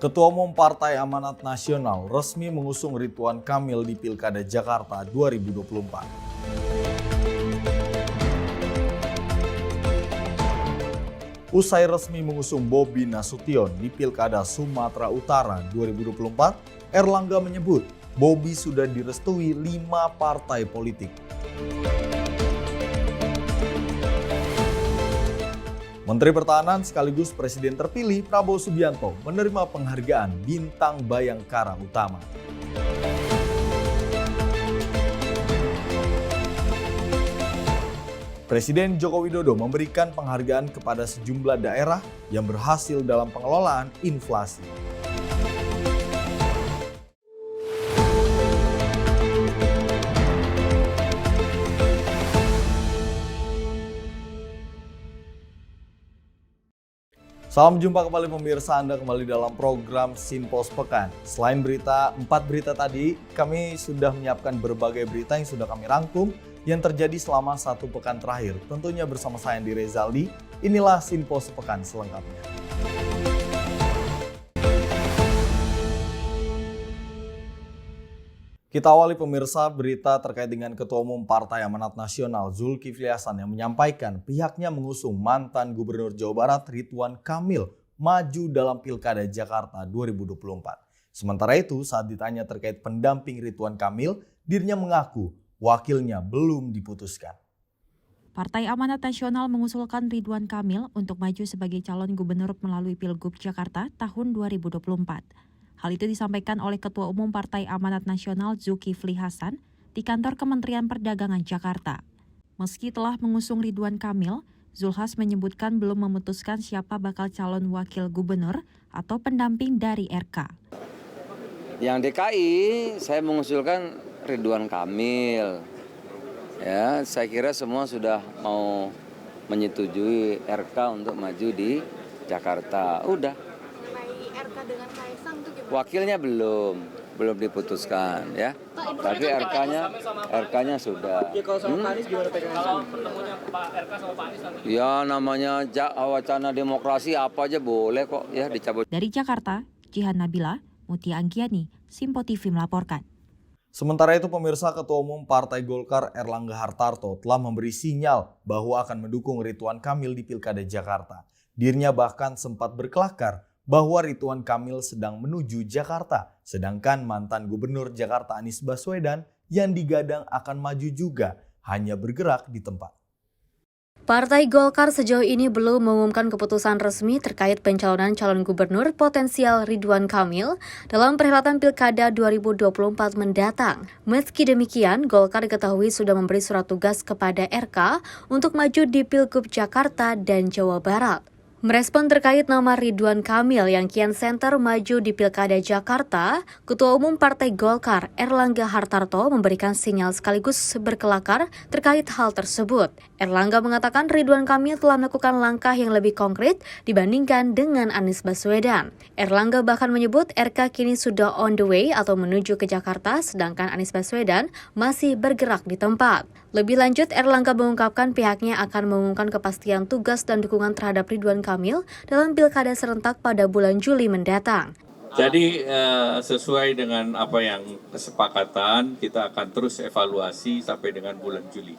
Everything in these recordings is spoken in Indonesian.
Ketua Umum Partai Amanat Nasional resmi mengusung Ridwan Kamil di Pilkada Jakarta 2024. Usai resmi mengusung Bobi Nasution di Pilkada Sumatera Utara 2024, Erlangga menyebut Bobi sudah direstui 5 partai politik. Menteri Pertahanan sekaligus Presiden terpilih Prabowo Subianto menerima penghargaan Bintang Bayangkara Utama. Presiden Joko Widodo memberikan penghargaan kepada sejumlah daerah yang berhasil dalam pengelolaan inflasi. Salam jumpa kembali pemirsa, Anda kembali dalam program Sinpos Pekan. Selain 4 berita tadi, kami sudah menyiapkan berbagai berita yang sudah kami rangkum yang terjadi selama 1 pekan terakhir. Tentunya bersama saya Andi Rezaldi, inilah Sinpos Pekan selengkapnya. Kita awali pemirsa berita terkait dengan Ketua Umum Partai Amanat Nasional Zulkifli Hasan yang menyampaikan pihaknya mengusung mantan Gubernur Jawa Barat Ridwan Kamil maju dalam Pilkada Jakarta 2024. Sementara itu saat ditanya terkait pendamping Ridwan Kamil, dirinya mengaku wakilnya belum diputuskan. Partai Amanat Nasional mengusulkan Ridwan Kamil untuk maju sebagai calon gubernur melalui Pilgub Jakarta tahun 2024. Hal itu disampaikan oleh Ketua Umum Partai Amanat Nasional Zulkifli Hasan di kantor Kementerian Perdagangan Jakarta. Meski telah mengusung Ridwan Kamil, Zulhas menyebutkan belum memutuskan siapa bakal calon wakil gubernur atau pendamping dari RK. Yang DKI saya mengusulkan Ridwan Kamil. Ya, saya kira semua sudah mau menyetujui RK untuk maju di Jakarta. Udah. RK dengan Kaisang itu gimana? Wakilnya belum diputuskan ya. Tapi RK-nya sudah. Ya kalau sama Pak Anies gimana PKS? Pertemuannya Pak RK sama Pak Anies nanti. Ya namanya wacana demokrasi apa aja boleh kok ya dicabut. Dari Jakarta, Jihan Nabila, Mutia Anggiani, Simpo TV melaporkan. Sementara itu pemirsa, Ketua Umum Partai Golkar Erlangga Hartarto telah memberi sinyal bahwa akan mendukung Ridwan Kamil di Pilkada Jakarta. Dirinya bahkan sempat berkelakar bahwa Ridwan Kamil sedang menuju Jakarta, sedangkan mantan Gubernur Jakarta Anies Baswedan yang digadang akan maju juga hanya bergerak di tempat. Partai Golkar sejauh ini belum mengumumkan keputusan resmi terkait pencalonan calon gubernur potensial Ridwan Kamil dalam perhelatan Pilkada 2024 mendatang. Meski demikian, Golkar diketahui sudah memberi surat tugas kepada RK untuk maju di Pilgub Jakarta dan Jawa Barat. Merespon terkait nama Ridwan Kamil yang kian senter maju di Pilkada Jakarta, Ketua Umum Partai Golkar Erlangga Hartarto memberikan sinyal sekaligus berkelakar terkait hal tersebut. Erlangga mengatakan Ridwan Kamil telah melakukan langkah yang lebih konkret dibandingkan dengan Anies Baswedan. Erlangga bahkan menyebut RK kini sudah on the way atau menuju ke Jakarta, sedangkan Anies Baswedan masih bergerak di tempat. Lebih lanjut, Erlangga mengungkapkan pihaknya akan mengumumkan kepastian tugas dan dukungan terhadap Ridwan Kamil dalam Pilkada serentak pada bulan Juli mendatang. Jadi sesuai dengan apa yang kesepakatan, kita akan terus evaluasi sampai dengan bulan Juli.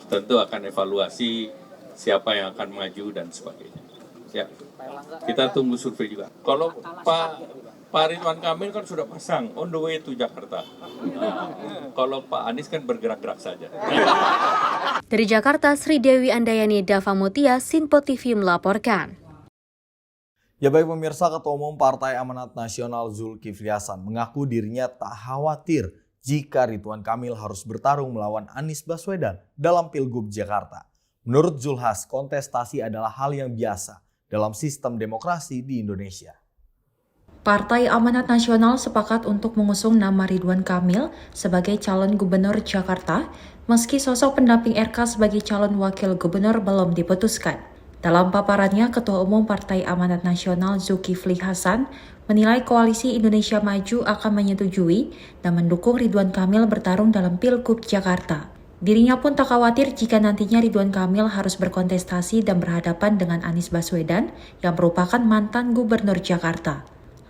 Tentu akan evaluasi siapa yang akan maju dan sebagainya. Ya. Kita tunggu survei juga. Kalau Pak Ridwan Kamil kan sudah pasang on the way to Jakarta. Kalau Pak Anies kan bergerak-gerak saja. Dari Jakarta, Sri Dewi Andayani Dava Mutia, Sinpo TV melaporkan. Ya baik pemirsa, Ketua Umum Partai Amanat Nasional Zulkifli Hasan mengaku dirinya tak khawatir jika Ridwan Kamil harus bertarung melawan Anies Baswedan dalam Pilgub Jakarta. Menurut Zulhas, kontestasi adalah hal yang biasa dalam sistem demokrasi di Indonesia. Partai Amanat Nasional sepakat untuk mengusung nama Ridwan Kamil sebagai calon gubernur Jakarta, meski sosok pendamping RK sebagai calon wakil gubernur belum diputuskan. Dalam paparannya, Ketua Umum Partai Amanat Nasional Zulkifli Hasan menilai Koalisi Indonesia Maju akan menyetujui dan mendukung Ridwan Kamil bertarung dalam Pilgub Jakarta. Dirinya pun tak khawatir jika nantinya Ridwan Kamil harus berkontestasi dan berhadapan dengan Anies Baswedan yang merupakan mantan gubernur Jakarta.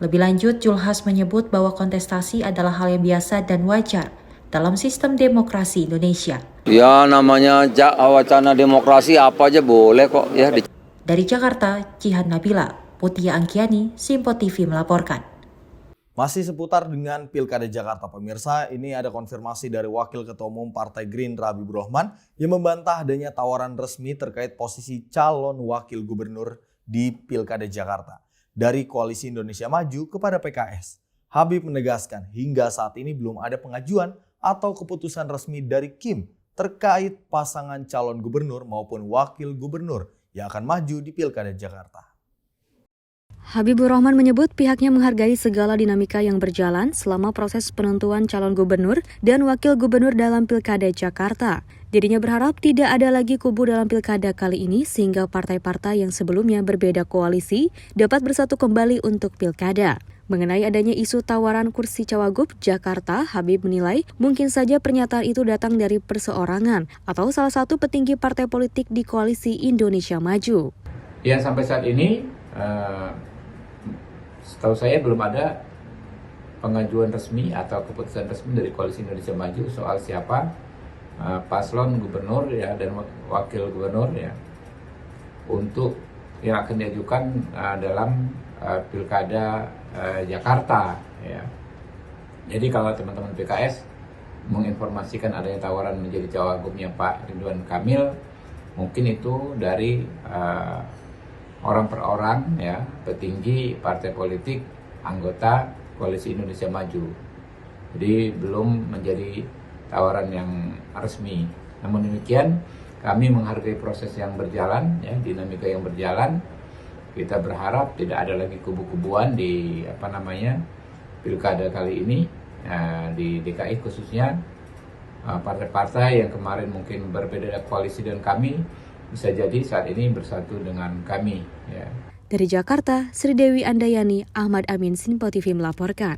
Lebih lanjut, Zulkifli Hasan menyebut bahwa kontestasi adalah hal yang biasa dan wajar dalam sistem demokrasi Indonesia. Ya namanya wacana demokrasi apa aja boleh kok ya. Dari Jakarta, Jihan Nabila, Mutia Angkiani, Simpo TV melaporkan. Masih seputar dengan Pilkada Jakarta, pemirsa, ini ada konfirmasi dari Wakil Ketua Umum Partai Gerindra Habibur Rahman yang membantah adanya tawaran resmi terkait posisi calon wakil gubernur di Pilkada Jakarta dari Koalisi Indonesia Maju kepada PKS. Habib menegaskan hingga saat ini belum ada pengajuan atau keputusan resmi dari Kim terkait pasangan calon gubernur maupun wakil gubernur yang akan maju di Pilkada Jakarta. Habibur Rahman menyebut pihaknya menghargai segala dinamika yang berjalan selama proses penentuan calon gubernur dan wakil gubernur dalam Pilkada Jakarta. Dirinya berharap tidak ada lagi kubu dalam pilkada kali ini sehingga partai-partai yang sebelumnya berbeda koalisi dapat bersatu kembali untuk pilkada. Mengenai adanya isu tawaran kursi Cawagup Jakarta, Habib menilai mungkin saja pernyataan itu datang dari perseorangan atau salah satu petinggi partai politik di Koalisi Indonesia Maju. Ya, sampai saat ini setahu saya belum ada pengajuan resmi atau keputusan resmi dari Koalisi Indonesia Maju soal siapa paslon gubernur ya dan wakil gubernur ya untuk yang akan diajukan dalam pilkada Jakarta ya. Jadi kalau teman-teman PKS menginformasikan adanya tawaran menjadi cawagupnya Pak Ridwan Kamil, mungkin itu dari orang per orang ya, petinggi partai politik anggota Koalisi Indonesia Maju. Jadi belum menjadi tawaran yang resmi. Namun demikian, kami menghargai proses yang berjalan, ya, dinamika yang berjalan. Kita berharap tidak ada lagi kubu-kubuan di pilkada kali ini, di DKI khususnya. Partai-partai yang kemarin mungkin berbeda koalisi dengan kami, bisa jadi saat ini bersatu dengan kami. Ya. Dari Jakarta, Sri Dewi Andayani, Ahmad Amin, Simpo TV melaporkan.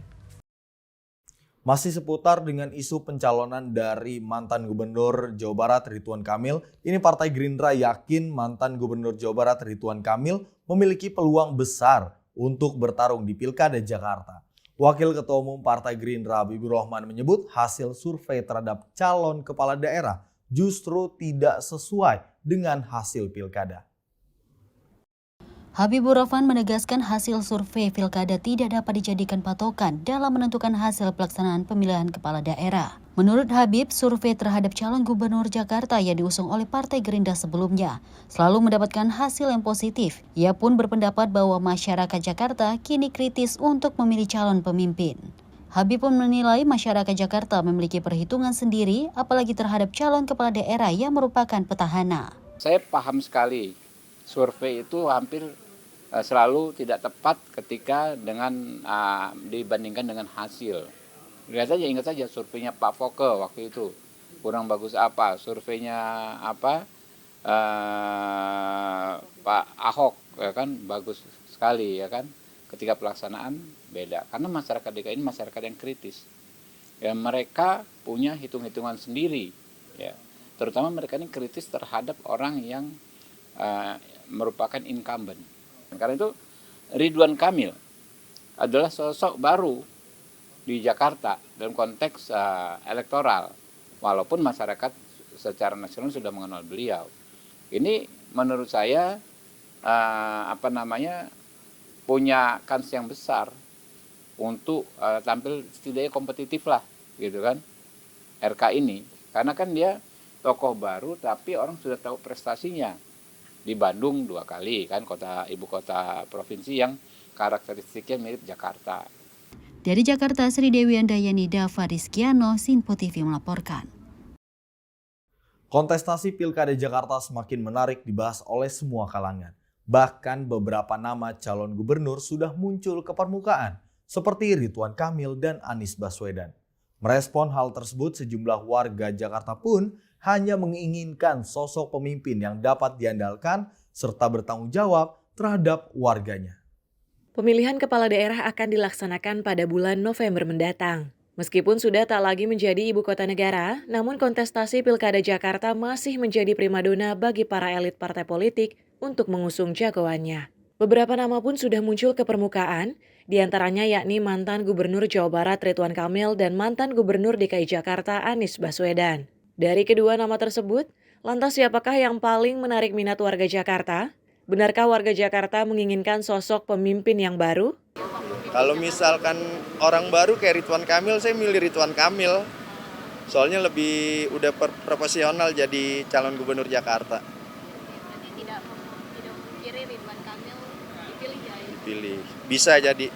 Masih seputar dengan isu pencalonan dari mantan Gubernur Jawa Barat Ridwan Kamil, ini Partai Gerindra yakin mantan Gubernur Jawa Barat Ridwan Kamil memiliki peluang besar untuk bertarung di Pilkada Jakarta. Wakil Ketua Umum Partai Gerindra Habibur Rahman menyebut hasil survei terhadap calon kepala daerah justru tidak sesuai dengan hasil pilkada. Habibur Rahman menegaskan hasil survei pilkada tidak dapat dijadikan patokan dalam menentukan hasil pelaksanaan pemilihan kepala daerah. Menurut Habib, survei terhadap calon gubernur Jakarta yang diusung oleh Partai Gerindra sebelumnya selalu mendapatkan hasil yang positif. Ia pun berpendapat bahwa masyarakat Jakarta kini kritis untuk memilih calon pemimpin. Habib pun menilai masyarakat Jakarta memiliki perhitungan sendiri apalagi terhadap calon kepala daerah yang merupakan petahana. Saya paham sekali, survei itu hampir selalu tidak tepat ketika dibandingkan dengan hasil. Ingat saja surveinya Pak Foke waktu itu kurang bagus apa, surveinya Pak Ahok ya kan bagus sekali ya kan. Ketika pelaksanaan beda karena masyarakat DKI ini masyarakat yang kritis. Ya, mereka punya hitung-hitungan sendiri ya. Terutama mereka ini kritis terhadap orang yang merupakan incumbent. Karena itu Ridwan Kamil adalah sosok baru di Jakarta dalam konteks elektoral. Walaupun masyarakat secara nasional sudah mengenal beliau. Ini menurut saya punya kans yang besar untuk tampil setidaknya kompetitif lah gitu kan RK ini. Karena kan dia tokoh baru tapi orang sudah tahu prestasinya. Di Bandung 2 kali kan ibu kota provinsi yang karakteristiknya mirip Jakarta. Dari Jakarta, Sri Dewi Andayani, Dava Rizkiano, Simpo TV melaporkan. Kontestasi Pilkada Jakarta semakin menarik dibahas oleh semua kalangan. Bahkan beberapa nama calon gubernur sudah muncul ke permukaan, seperti Ridwan Kamil dan Anies Baswedan. Merespon hal tersebut, sejumlah warga Jakarta pun hanya menginginkan sosok pemimpin yang dapat diandalkan serta bertanggung jawab terhadap warganya. Pemilihan kepala daerah akan dilaksanakan pada bulan November mendatang. Meskipun sudah tak lagi menjadi ibu kota negara, namun kontestasi Pilkada Jakarta masih menjadi primadona bagi para elit partai politik untuk mengusung jagoannya. Beberapa nama pun sudah muncul ke permukaan, Di antaranya yakni mantan Gubernur Jawa Barat Ridwan Kamil dan mantan Gubernur DKI Jakarta Anies Baswedan. Dari kedua nama tersebut, lantas siapakah yang paling menarik minat warga Jakarta? Benarkah warga Jakarta menginginkan sosok pemimpin yang baru? Kalau misalkan orang baru kayak Ridwan Kamil, saya milih Ridwan Kamil. Soalnya lebih udah profesional jadi calon gubernur Jakarta. Tidak memungkiri Ridwan Kamil dipilih ya? Dipilih. Bisa jadi.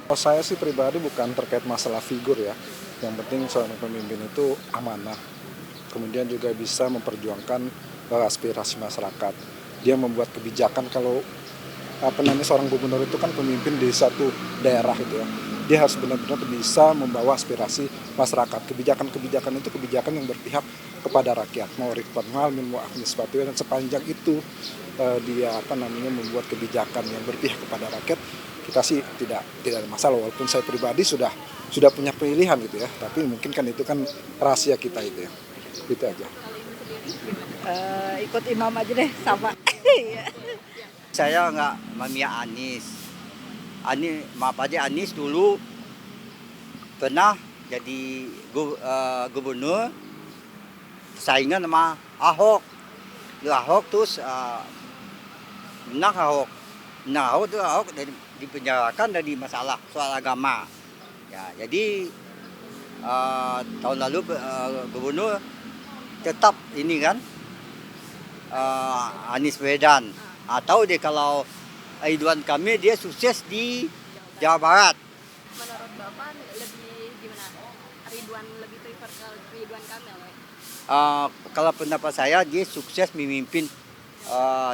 Kalau saya sih pribadi bukan terkait masalah figur ya. Yang penting seorang pemimpin itu amanah. Kemudian juga bisa memperjuangkan aspirasi masyarakat. Dia membuat kebijakan kalau seorang gubernur itu kan pemimpin di satu daerah gitu ya. Dia harus benar-benar bisa membawa aspirasi masyarakat. Kebijakan-kebijakan itu kebijakan yang berpihak kepada rakyat. Mau Ridwan Kamil, mau Anies Baswedan, sepanjang itu dia membuat kebijakan yang berpihak kepada rakyat, kita sih tidak ada masalah. Walaupun saya pribadi sudah punya pilihan gitu ya. Tapi mungkin kan itu kan rahasia kita itu ya. Itu aja. Ikut imam aja deh sama. Saya nggak memihak Anies. Maaf aja, Anies dulu pernah jadi gubernur saingan sama Ahok. Ahok terus menang Ahok. Ahok dipenjarakan dari masalah soal agama. Ya, jadi tahun lalu gubernur tetap ini kan Anies Baswedan. Atau deh kalau Ridwan Kamil dia sukses di Jawa Barat. Menurut Bapak lebih gimana? Ridwan lebih prefer ke Ridwan Kamil? Kalau pendapat saya dia sukses memimpin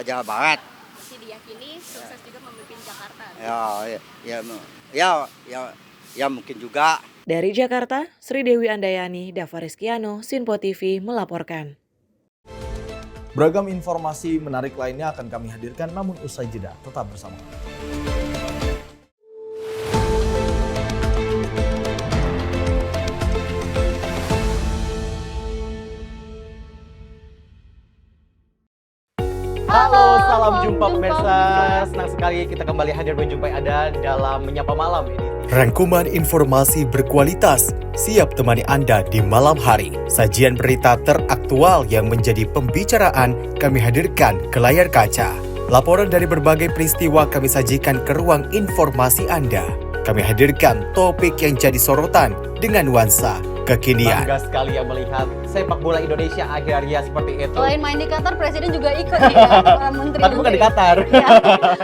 Jawa Barat. Masih diyakini sukses juga memimpin Jakarta? Ya mungkin juga. Dari Jakarta, Sri Dewi Andayani, Dava Rizkiano, Sinpo TV melaporkan. Beragam informasi menarik lainnya akan kami hadirkan, namun usai jeda. Tetap bersama kami. Halo, salam jumpa pemirsa. Senang sekali kita kembali hadir menjumpai Anda dalam Menyapa Malam ini. Rangkuman informasi berkualitas siap temani Anda di malam hari. Sajian berita teraktual yang menjadi pembicaraan kami hadirkan ke layar kaca. Laporan dari berbagai peristiwa kami sajikan ke ruang informasi Anda. Kami hadirkan topik yang jadi sorotan dengan nuansa kekinian. Bangga sekali yang melihat sepak bola Indonesia akhir-akhirnya seperti itu. Selain main di Qatar, Presiden juga ikut ya, para menteri. Tapi bukan di Qatar. Ya,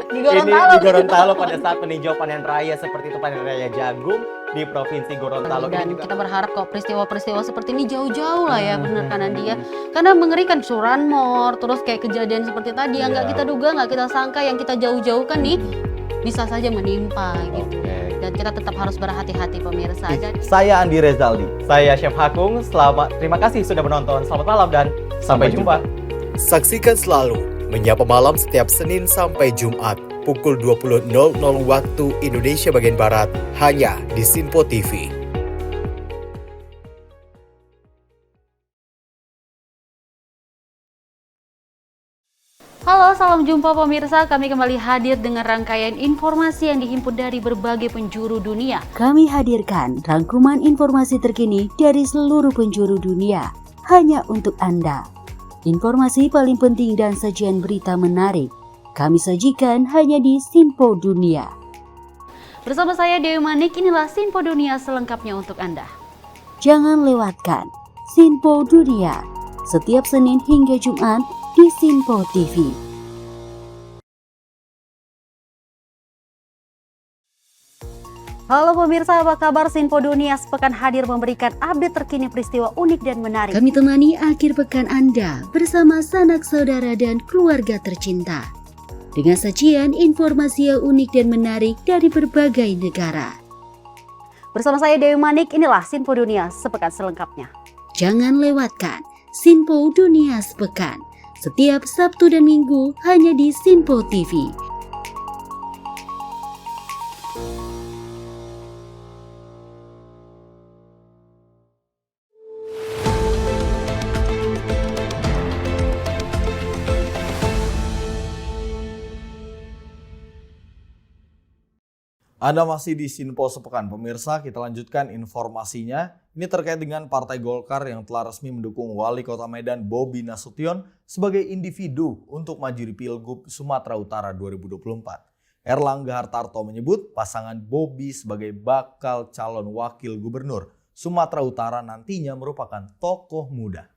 di Gorontalo. Ini di Gorontalo pada saat meninjau panen raya seperti itu, panen raya jagung di Provinsi Gorontalo. Dan kita berharap kok peristiwa-peristiwa seperti ini jauh-jauh lah ya, benar kan dia. Karena mengerikan curanmor, terus kayak kejadian seperti tadi yang nggak kita duga, nggak kita sangka, yang kita jauh-jauhkan nih bisa saja menimpa gitu. Dan kita tetap harus berhati-hati pemirsa. Dan saya Andi Rezaldi, saya Chef Hakung. Terima kasih sudah menonton. Selamat malam dan sampai jumpa. Saksikan selalu Menyapa Malam setiap Senin sampai Jumat pukul 20.00 waktu Indonesia bagian Barat hanya di Sinpo TV. halo, salam jumpa pemirsa. Kami kembali hadir dengan rangkaian informasi yang dihimpun dari berbagai penjuru dunia. Kami hadirkan rangkuman informasi terkini dari seluruh penjuru dunia hanya untuk Anda. Informasi paling penting dan sajian berita menarik kami sajikan hanya di Sinpo Dunia. Bersama saya Dewi Manik, inilah Sinpo Dunia selengkapnya untuk Anda. Jangan lewatkan Sinpo Dunia setiap Senin hingga Jumat di Sinpo TV. Halo pemirsa, apa kabar? Sinpo Dunia sepekan hadir memberikan update terkini peristiwa unik dan menarik. Kami temani akhir pekan Anda bersama sanak saudara dan keluarga tercinta dengan sajian informasi yang unik dan menarik dari berbagai negara. Bersama saya Dewi Manik, inilah Sinpo Dunia sepekan selengkapnya. Jangan lewatkan Sinpo Dunia sepekan setiap Sabtu dan Minggu hanya di Sinpo TV. Anda masih di Sinpo Sepekan. Pemirsa, kita lanjutkan informasinya. Ini terkait dengan Partai Golkar yang telah resmi mendukung Wali Kota Medan Bobi Nasution sebagai individu untuk maju di Pilgub Sumatera Utara 2024. Erlangga Hartarto menyebut pasangan Bobi sebagai bakal calon wakil gubernur Sumatera Utara nantinya merupakan tokoh muda.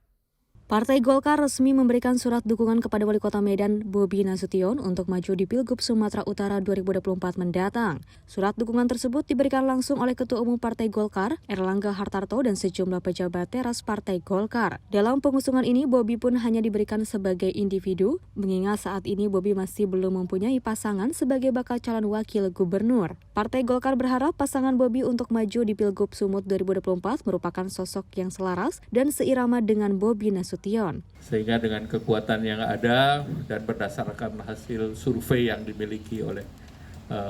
Partai Golkar resmi memberikan surat dukungan kepada Wali Kota Medan Bobi Nasution untuk maju di Pilgub Sumatera Utara 2024 mendatang. Surat dukungan tersebut diberikan langsung oleh Ketua Umum Partai Golkar, Erlangga Hartarto, dan sejumlah pejabat teras Partai Golkar. Dalam pengusungan ini, Bobi pun hanya diberikan sebagai individu, mengingat saat ini Bobi masih belum mempunyai pasangan sebagai bakal calon wakil gubernur. Partai Golkar berharap pasangan Bobi untuk maju di Pilgub Sumut 2024 merupakan sosok yang selaras dan seirama dengan Bobi Nasution. Sehingga dengan kekuatan yang ada dan berdasarkan hasil survei yang dimiliki oleh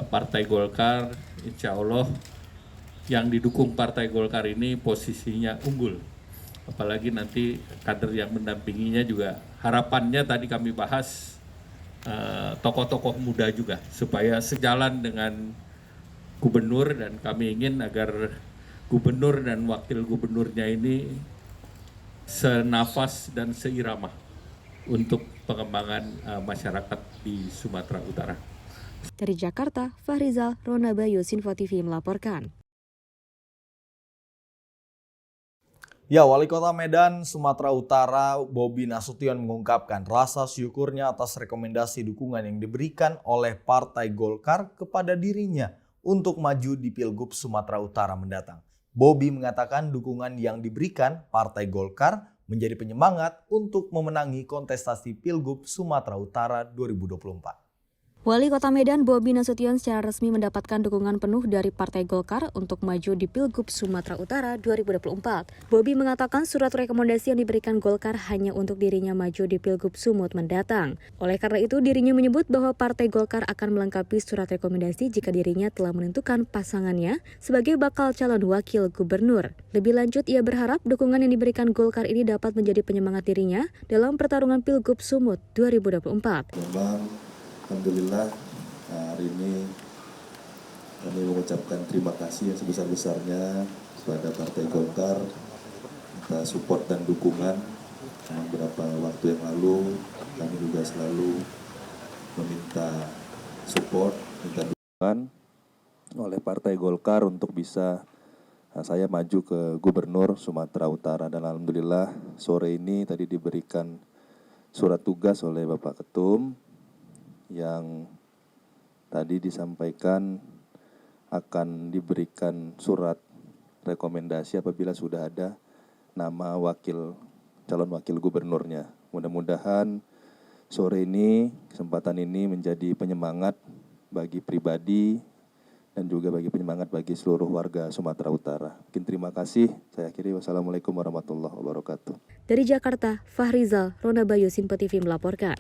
Partai Golkar, insya Allah yang didukung Partai Golkar ini posisinya unggul. Apalagi nanti kader yang mendampinginya juga harapannya tadi kami bahas tokoh-tokoh muda juga supaya sejalan dengan gubernur, dan kami ingin agar gubernur dan wakil gubernurnya ini senafas dan seirama untuk pengembangan masyarakat di Sumatera Utara. Dari Jakarta, Fahrizal Ronabayo, Sinfo TV melaporkan. Ya, Wali Kota Medan, Sumatera Utara, Bobi Nasution mengungkapkan rasa syukurnya atas rekomendasi dukungan yang diberikan oleh Partai Golkar kepada dirinya untuk maju di Pilgub Sumatera Utara mendatang. Bobi mengatakan dukungan yang diberikan Partai Golkar menjadi penyemangat untuk memenangi kontestasi Pilgub Sumatera Utara 2024. Wali Kota Medan Bobi Nasution secara resmi mendapatkan dukungan penuh dari Partai Golkar untuk maju di Pilgub Sumatera Utara 2024. Bobi mengatakan surat rekomendasi yang diberikan Golkar hanya untuk dirinya maju di Pilgub Sumut mendatang. Oleh karena itu, dirinya menyebut bahwa Partai Golkar akan melengkapi surat rekomendasi jika dirinya telah menentukan pasangannya sebagai bakal calon wakil gubernur. Lebih lanjut, ia berharap dukungan yang diberikan Golkar ini dapat menjadi penyemangat dirinya dalam pertarungan Pilgub Sumut 2024. Alhamdulillah hari ini kami mengucapkan terima kasih yang sebesar-besarnya kepada Partai Golkar atas support dan dukungan. Beberapa waktu yang lalu kami juga selalu meminta support, minta dukungan oleh Partai Golkar untuk bisa saya maju ke Gubernur Sumatera Utara, dan alhamdulillah sore ini tadi diberikan surat tugas oleh Bapak Ketum yang tadi disampaikan akan diberikan surat rekomendasi apabila sudah ada nama calon wakil gubernurnya. Mudah-mudahan sore ini, kesempatan ini menjadi penyemangat bagi pribadi dan juga bagi penyemangat bagi seluruh warga Sumatera Utara. Mungkin terima kasih. Saya akhiri. Wassalamualaikum warahmatullahi wabarakatuh. Dari Jakarta, Fahrizal Ronabayo, Sinpo TV melaporkan.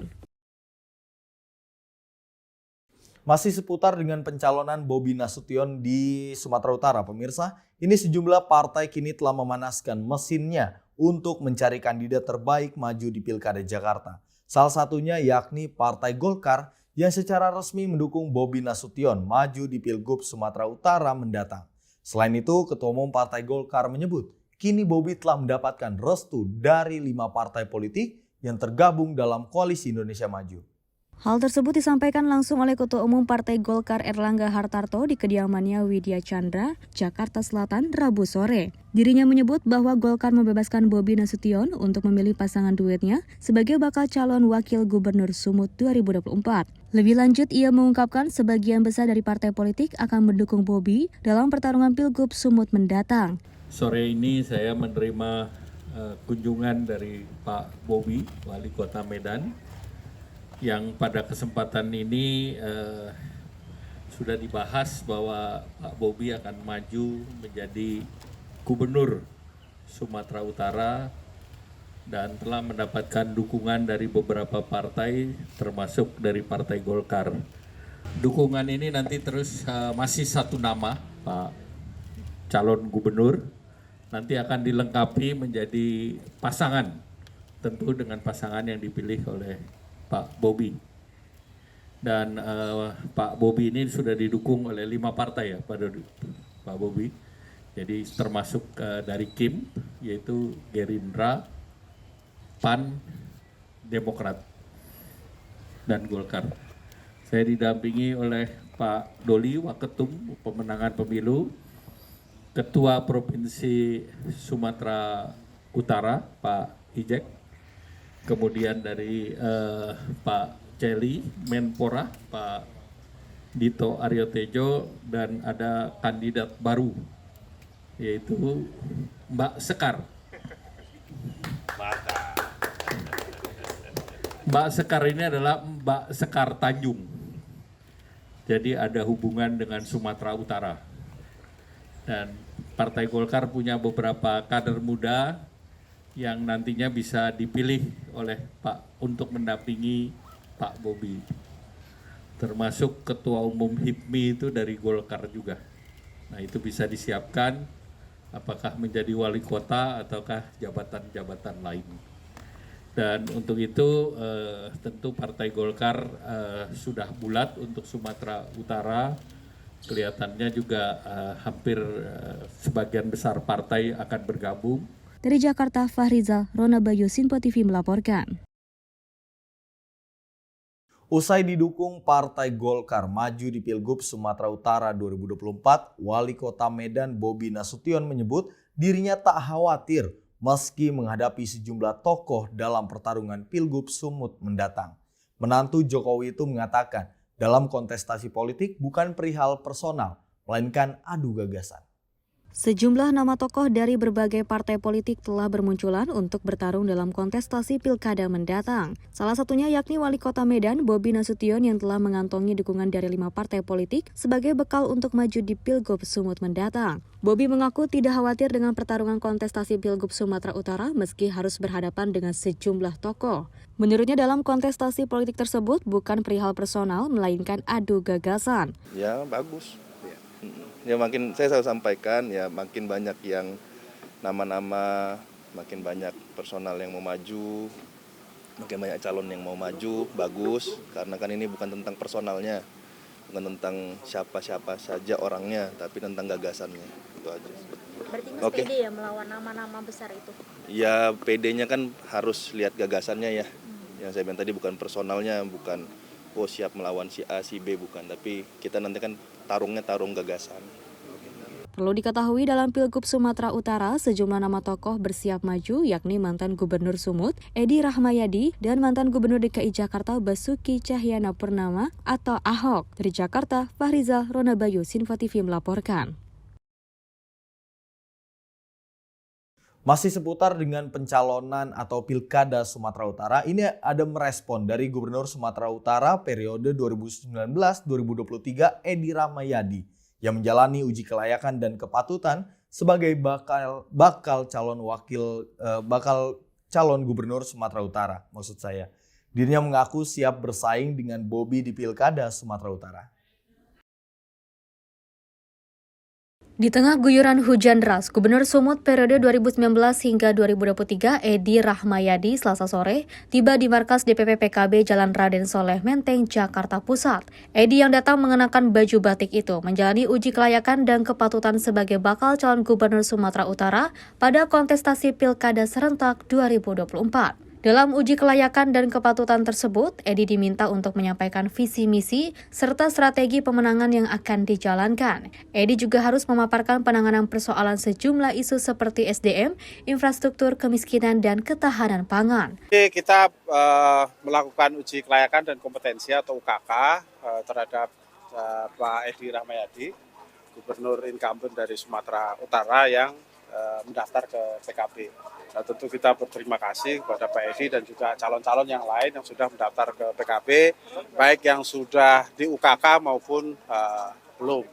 Masih seputar dengan pencalonan Bobi Nasution di Sumatera Utara, pemirsa, ini sejumlah partai kini telah memanaskan mesinnya untuk mencari kandidat terbaik maju di Pilkada Jakarta. Salah satunya yakni Partai Golkar yang secara resmi mendukung Bobi Nasution maju di Pilgub Sumatera Utara mendatang. Selain itu, Ketua Umum Partai Golkar menyebut, kini Bobi telah mendapatkan restu dari 5 partai politik yang tergabung dalam Koalisi Indonesia Maju. Hal tersebut disampaikan langsung oleh Ketua Umum Partai Golkar Erlangga Hartarto di kediamannya Widya Chandra, Jakarta Selatan, Rabu sore. Dirinya menyebut bahwa Golkar membebaskan Bobi Nasution untuk memilih pasangan duetnya sebagai bakal calon wakil gubernur Sumut 2024. Lebih lanjut, ia mengungkapkan sebagian besar dari partai politik akan mendukung Bobi dalam pertarungan Pilgub Sumut mendatang. Sore ini saya menerima kunjungan dari Pak Bobi, Wali Kota Medan, yang pada kesempatan ini sudah dibahas bahwa Pak Bobi akan maju menjadi Gubernur Sumatera Utara dan telah mendapatkan dukungan dari beberapa partai termasuk dari Partai Golkar. Dukungan ini nanti terus masih satu nama, Pak calon gubernur, nanti akan dilengkapi menjadi pasangan, tentu dengan pasangan yang dipilih oleh Pak Bobi. Dan Pak Bobi ini sudah didukung oleh 5 partai ya Pak Bobi. Jadi termasuk dari Kim, yaitu Gerindra, PAN, Demokrat, dan Golkar. Saya didampingi oleh Pak Doli Waketum, pemenangan pemilu, Ketua Provinsi Sumatera Utara, Pak Ijek, kemudian dari Pak Celi, Menpora, Pak Dito Aryo Tejo, dan ada kandidat baru, yaitu Mbak Sekar. Mbak Sekar ini adalah Mbak Sekar Tanjung. Jadi ada hubungan dengan Sumatera Utara. Dan Partai Golkar punya beberapa kader muda yang nantinya bisa dipilih oleh Pak untuk mendampingi Pak Bobi. Termasuk Ketua Umum HIPMI itu dari Golkar juga. Nah itu bisa disiapkan apakah menjadi wali kota ataukah jabatan-jabatan lain. Dan untuk itu tentu Partai Golkar sudah bulat untuk Sumatera Utara. Kelihatannya juga hampir sebagian besar partai akan bergabung. Dari Jakarta, Fahrizal, Rona Bayu, Sinpo TV melaporkan. Usai didukung Partai Golkar maju di Pilgub Sumatera Utara 2024, Wali Kota Medan Bobi Nasution menyebut dirinya tak khawatir meski menghadapi sejumlah tokoh dalam pertarungan Pilgub Sumut mendatang. Menantu Jokowi itu mengatakan dalam kontestasi politik bukan perihal personal, melainkan adu gagasan. Sejumlah nama tokoh dari berbagai partai politik telah bermunculan untuk bertarung dalam kontestasi pilkada mendatang. Salah satunya yakni Wali Kota Medan, Bobi Nasution yang telah mengantongi dukungan dari 5 partai politik sebagai bekal untuk maju di Pilgub Sumut mendatang. Bobi mengaku tidak khawatir dengan pertarungan kontestasi Pilgub Sumatera Utara meski harus berhadapan dengan sejumlah tokoh. Menurutnya dalam kontestasi politik tersebut bukan perihal personal, melainkan adu gagasan. Ya bagus. Ya makin saya selalu sampaikan ya makin banyak yang nama-nama, makin banyak personal yang mau maju, makin banyak calon yang mau maju, bagus. Karena kan ini bukan tentang personalnya, bukan tentang siapa-siapa saja orangnya, tapi tentang gagasannya. Itu aja. Berarti Mas pede ya melawan nama-nama besar itu? Ya PD-nya kan harus lihat gagasannya ya. Yang saya bilang tadi bukan personalnya, bukan siap melawan si A, si B, bukan. Tapi kita nanti kan tarungnya tarung gagasan. Perlu diketahui dalam Pilgub Sumatera Utara, sejumlah nama tokoh bersiap maju yakni mantan Gubernur Sumut, Edi Rahmayadi, dan mantan Gubernur DKI Jakarta Basuki Cahayapurnama atau Ahok. Dari Jakarta, Fahrizal, Rona Bayu, Sinpo TV melaporkan. Masih seputar dengan pencalonan atau Pilkada Sumatera Utara, ini ada merespon dari Gubernur Sumatera Utara periode 2019-2023 Edi Rahmayadi yang menjalani uji kelayakan dan kepatutan sebagai bakal calon Gubernur Sumatera Utara. Maksud saya, dirinya mengaku siap bersaing dengan Bobi di Pilkada Sumatera Utara. Di tengah guyuran hujan deras, Gubernur Sumut periode 2019 hingga 2023 Edi Rahmayadi Selasa sore tiba di markas DPP PKB Jalan Raden Soleh Menteng, Jakarta Pusat. Edi yang datang mengenakan baju batik itu menjalani uji kelayakan dan kepatutan sebagai bakal calon Gubernur Sumatera Utara pada kontestasi Pilkada serentak 2024. Dalam uji kelayakan dan kepatutan tersebut, Edi diminta untuk menyampaikan visi misi serta strategi pemenangan yang akan dijalankan. Edi juga harus memaparkan penanganan persoalan sejumlah isu seperti SDM, infrastruktur, kemiskinan, dan ketahanan pangan. Kita melakukan uji kelayakan dan kompetensi atau UKK terhadap Pak Edi Rahmayadi, Gubernur incumbent dari Sumatera Utara yang mendaftar ke PKB. Nah, tentu kita berterima kasih kepada Pak Edi dan juga calon-calon yang lain yang sudah mendaftar ke PKB, baik yang sudah di UKK maupun belum.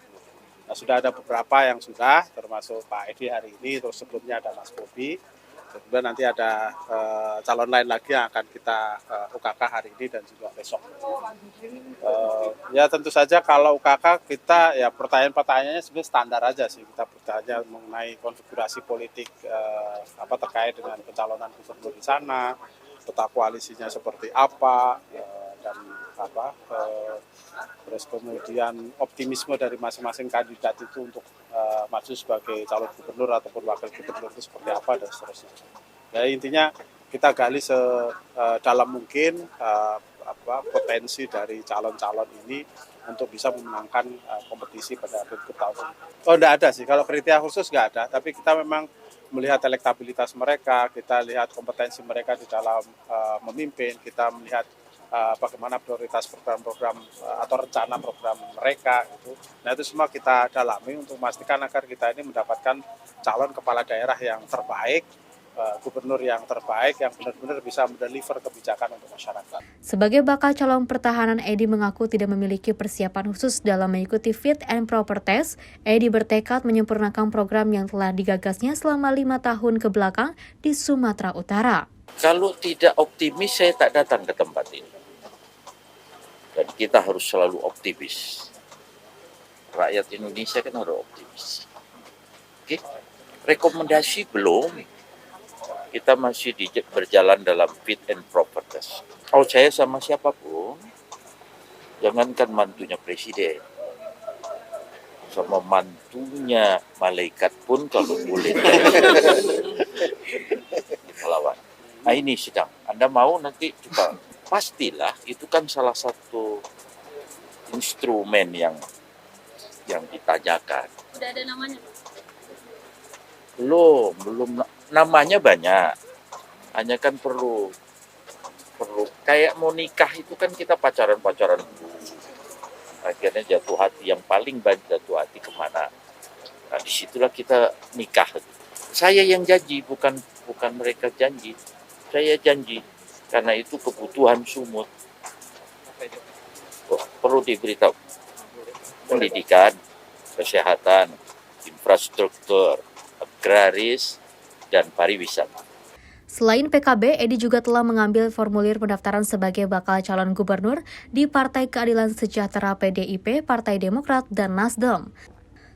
Nah, sudah ada beberapa yang sudah, termasuk Pak Edi hari ini, terus sebelumnya ada Mas Bobi. Kemudian nanti ada calon lain lagi yang akan kita UKK hari ini dan juga besok. Ya tentu saja kalau UKK kita ya pertanyaan-pertanyaannya sebenarnya standar aja sih. Kita bertanya mengenai konfigurasi politik terkait dengan pencalonan gubernur di sana, peta koalisinya seperti apa, dan terus kemudian optimisme dari masing-masing kandidat itu untuk maju sebagai calon gubernur ataupun wakil gubernur itu seperti apa dan seterusnya. Ya intinya kita gali sedalam mungkin potensi dari calon-calon ini untuk bisa memenangkan kompetisi pada Pilgub tahun ini. Oh, enggak ada sih, kalau kriteria khusus enggak ada, tapi kita memang melihat elektabilitas mereka, kita lihat kompetensi mereka di dalam memimpin, kita melihat bagaimana prioritas program-program atau rencana program mereka gitu. Nah itu semua kita dalami untuk memastikan agar kita ini mendapatkan calon kepala daerah yang terbaik, gubernur yang terbaik yang benar-benar bisa mendeliver kebijakan untuk masyarakat. Sebagai bakal calon pertahanan, Edi mengaku tidak memiliki persiapan khusus dalam mengikuti fit and proper test. Edi bertekad menyempurnakan program yang telah digagasnya selama 5 tahun ke belakang di Sumatera Utara. Kalau tidak optimis, saya tak datang ke tempat ini. Dan kita harus selalu optimis. Rakyat Indonesia kan harus optimis. Oke, rekomendasi belum. Kita masih berjalan dalam fit and proper test. Kalau saya sama siapapun, jangankan mantunya presiden, sama mantunya malaikat pun kalau boleh lawan. Nah ini sedang. Anda mau nanti coba. Pastilah itu kan salah satu instrumen yang ditanyakan. Udah ada namanya? Belum namanya banyak. Hanya kan perlu kayak mau nikah itu kan kita pacaran dulu. Akhirnya jatuh hati, yang paling banyak jatuh hati kemana? Nah disitulah kita nikah. Saya yang janji, bukan mereka janji. Saya janji. Karena itu kebutuhan sumut. Perlu diberitahu. Pendidikan, kesehatan, infrastruktur, agraris, dan pariwisata. Selain PKB, Edi juga telah mengambil formulir pendaftaran sebagai bakal calon gubernur di Partai Keadilan Sejahtera PDIP, Partai Demokrat, dan Nasdem.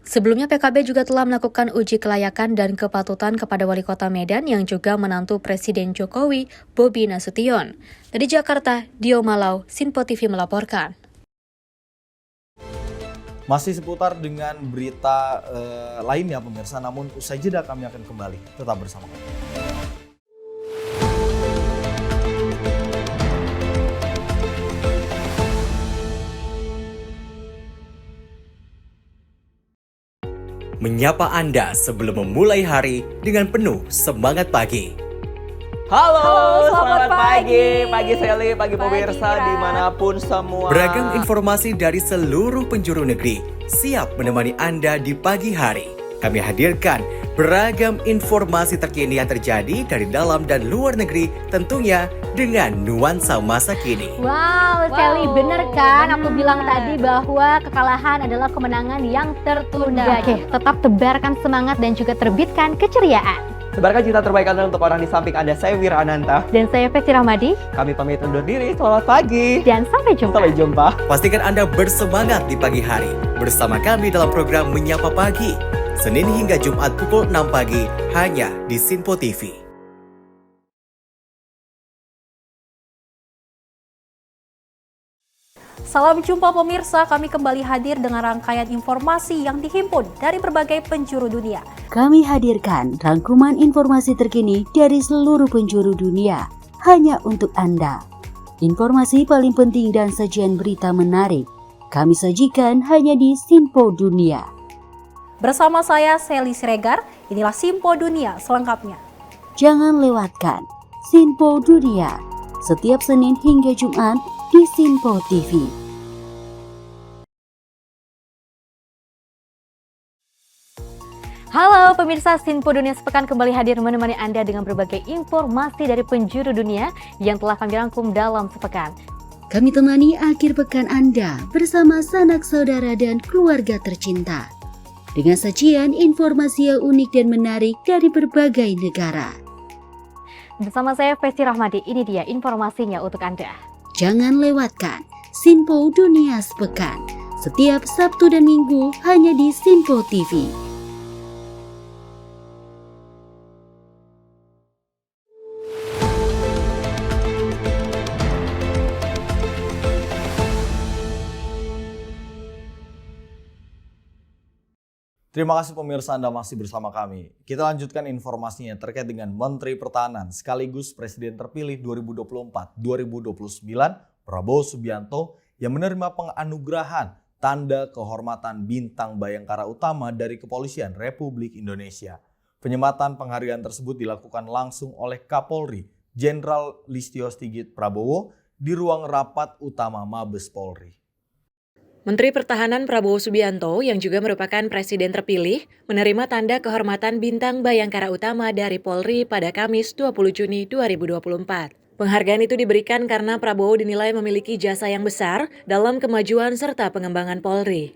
Sebelumnya PKB juga telah melakukan uji kelayakan dan kepatutan kepada Wali Kota Medan yang juga menantu Presiden Jokowi, Bobi Nasution. Dari Jakarta, Dio Malau, Sinpo TV melaporkan. Masih seputar dengan berita lainnya pemirsa, namun usai jeda kami akan kembali. Tetap bersama kami. Menyapa Anda sebelum memulai hari dengan penuh semangat pagi. Halo, selamat pagi. Pagi Sally, pagi pemirsa dimanapun semua. Beragam informasi dari seluruh penjuru negeri siap menemani Anda di pagi hari. Kami hadirkan beragam informasi terkini yang terjadi dari dalam dan luar negeri, tentunya dengan nuansa masa kini. Wow, Sally, bener kan? Aku bilang tadi bahwa kekalahan adalah kemenangan yang tertunda. Oke, tetap tebarkan semangat dan juga terbitkan keceriaan. Sebarkan cinta terbaik Anda untuk orang di samping Anda. Saya Wira Ananta. Dan saya Festi Rahmadi. Kami pamit undur diri. Selamat pagi. Dan sampai jumpa. Sampai jumpa. Pastikan Anda bersemangat di pagi hari bersama kami dalam program Menyapa Pagi. Senin hingga Jumat pukul 6 pagi hanya di Sinpo TV. Salam jumpa pemirsa, kami kembali hadir dengan rangkaian informasi yang dihimpun dari berbagai penjuru dunia. Kami hadirkan rangkuman informasi terkini dari seluruh penjuru dunia hanya untuk Anda. Informasi paling penting dan sajian berita menarik kami sajikan hanya di Sinpo Dunia. Bersama saya Sally Siregar, inilah Sinpo Dunia selengkapnya. Jangan lewatkan Sinpo Dunia setiap Senin hingga Jumat di Sinpo TV. Halo pemirsa, Sinpo Dunia sepekan kembali hadir menemani Anda dengan berbagai informasi dari penjuru dunia yang telah kami rangkum dalam sepekan. Kami temani akhir pekan Anda bersama sanak saudara dan keluarga tercinta, dengan sajian informasi yang unik dan menarik dari berbagai negara. Bersama saya Festi Rahmadi, ini dia informasinya untuk Anda. Jangan lewatkan Sinpo Dunia sepekan, setiap Sabtu dan Minggu hanya di Sinpo TV. Terima kasih pemirsa Anda masih bersama kami. Kita lanjutkan informasinya terkait dengan Menteri Pertahanan sekaligus Presiden terpilih 2024-2029 Prabowo Subianto yang menerima penganugerahan Tanda Kehormatan Bintang Bayangkara Utama dari Kepolisian Republik Indonesia. Penyematan penghargaan tersebut dilakukan langsung oleh Kapolri Jenderal Listio Sigit Prabowo di ruang rapat utama Mabes Polri. Menteri Pertahanan Prabowo Subianto yang juga merupakan Presiden terpilih menerima Tanda Kehormatan Bintang Bayangkara Utama dari Polri pada Kamis 20 Juni 2024. Penghargaan itu diberikan karena Prabowo dinilai memiliki jasa yang besar dalam kemajuan serta pengembangan Polri.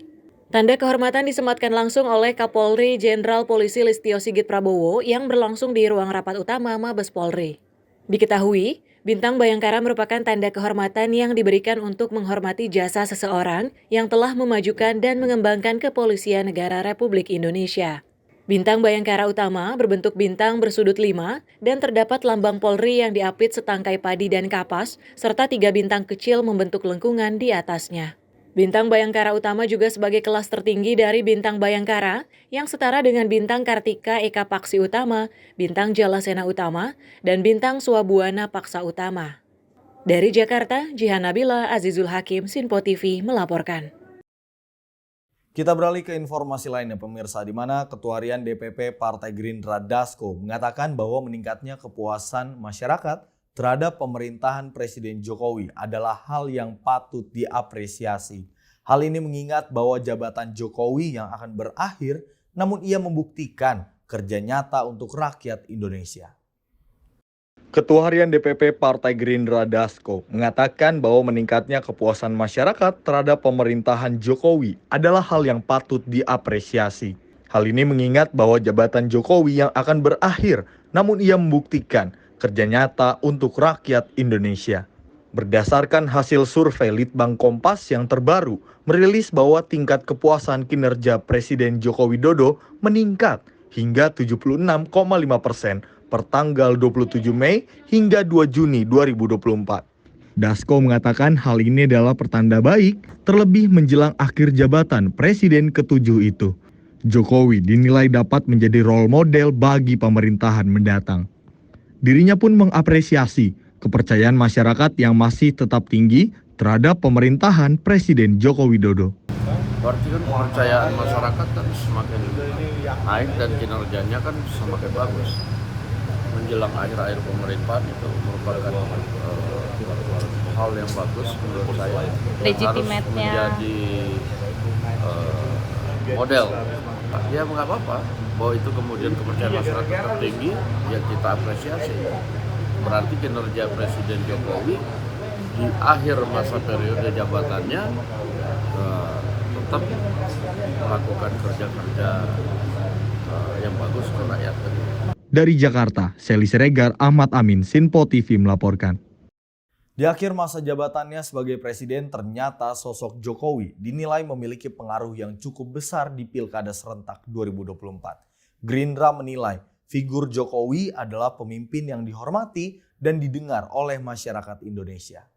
Tanda kehormatan disematkan langsung oleh Kapolri Jenderal Polisi Listio Sigit Prabowo yang berlangsung di ruang rapat utama Mabes Polri. Diketahui, Bintang Bayangkara merupakan tanda kehormatan yang diberikan untuk menghormati jasa seseorang yang telah memajukan dan mengembangkan Kepolisian Negara Republik Indonesia. Bintang Bayangkara Utama berbentuk bintang bersudut 5 dan terdapat lambang Polri yang diapit setangkai padi dan kapas, serta 3 bintang kecil membentuk lengkungan di atasnya. Bintang Bayangkara Utama juga sebagai kelas tertinggi dari Bintang Bayangkara yang setara dengan Bintang Kartika Eka Paksi Utama, Bintang Jalasena Utama, dan Bintang Swabuana Paksa Utama. Dari Jakarta, Jihan Nabila, Azizul Hakim, Sinpo TV melaporkan. Kita beralih ke informasi lainnya pemirsa, di mana Ketua Harian DPP Partai Gerindra Dasko mengatakan bahwa meningkatnya kepuasan masyarakat terhadap pemerintahan Presiden Jokowi adalah hal yang patut diapresiasi. Hal ini mengingat bahwa jabatan Jokowi yang akan berakhir, namun ia membuktikan kerja nyata untuk rakyat Indonesia. Ketua Harian DPP Partai Gerindra Dasko mengatakan bahwa meningkatnya kepuasan masyarakat terhadap pemerintahan Jokowi adalah hal yang patut diapresiasi. Hal ini mengingat bahwa jabatan Jokowi yang akan berakhir, namun ia membuktikan kerja nyata untuk rakyat Indonesia. Berdasarkan hasil survei Litbang Kompas yang terbaru, merilis bahwa tingkat kepuasan kinerja Presiden Joko Widodo meningkat hingga 76,5% per tanggal 27 Mei hingga 2 Juni 2024. Dasko mengatakan hal ini adalah pertanda baik, terlebih menjelang akhir jabatan Presiden ke-7 itu. Jokowi dinilai dapat menjadi role model bagi pemerintahan mendatang. Dirinya pun mengapresiasi kepercayaan masyarakat yang masih tetap tinggi terhadap pemerintahan Presiden Joko Widodo. Berarti kan kepercayaan masyarakat kan semakin naik dan kinerjanya kan semakin bagus. Menjelang akhir-akhir pemerintahan itu merupakan hal yang bagus menurut saya. Harus menjadi model. Ya nggak apa-apa, bahwa itu kemudian kepercayaan masyarakat tertinggi, ya kita apresiasi. Berarti kinerja Presiden Jokowi di akhir masa periode jabatannya tetap melakukan kerja-kerja yang bagus untuk rakyat. Dari Jakarta, Seli Siregar, Ahmad Amin, Sinpo TV melaporkan. Di akhir masa jabatannya sebagai presiden, ternyata sosok Jokowi dinilai memiliki pengaruh yang cukup besar di Pilkada serentak 2024. Gerindra menilai figur Jokowi adalah pemimpin yang dihormati dan didengar oleh masyarakat Indonesia.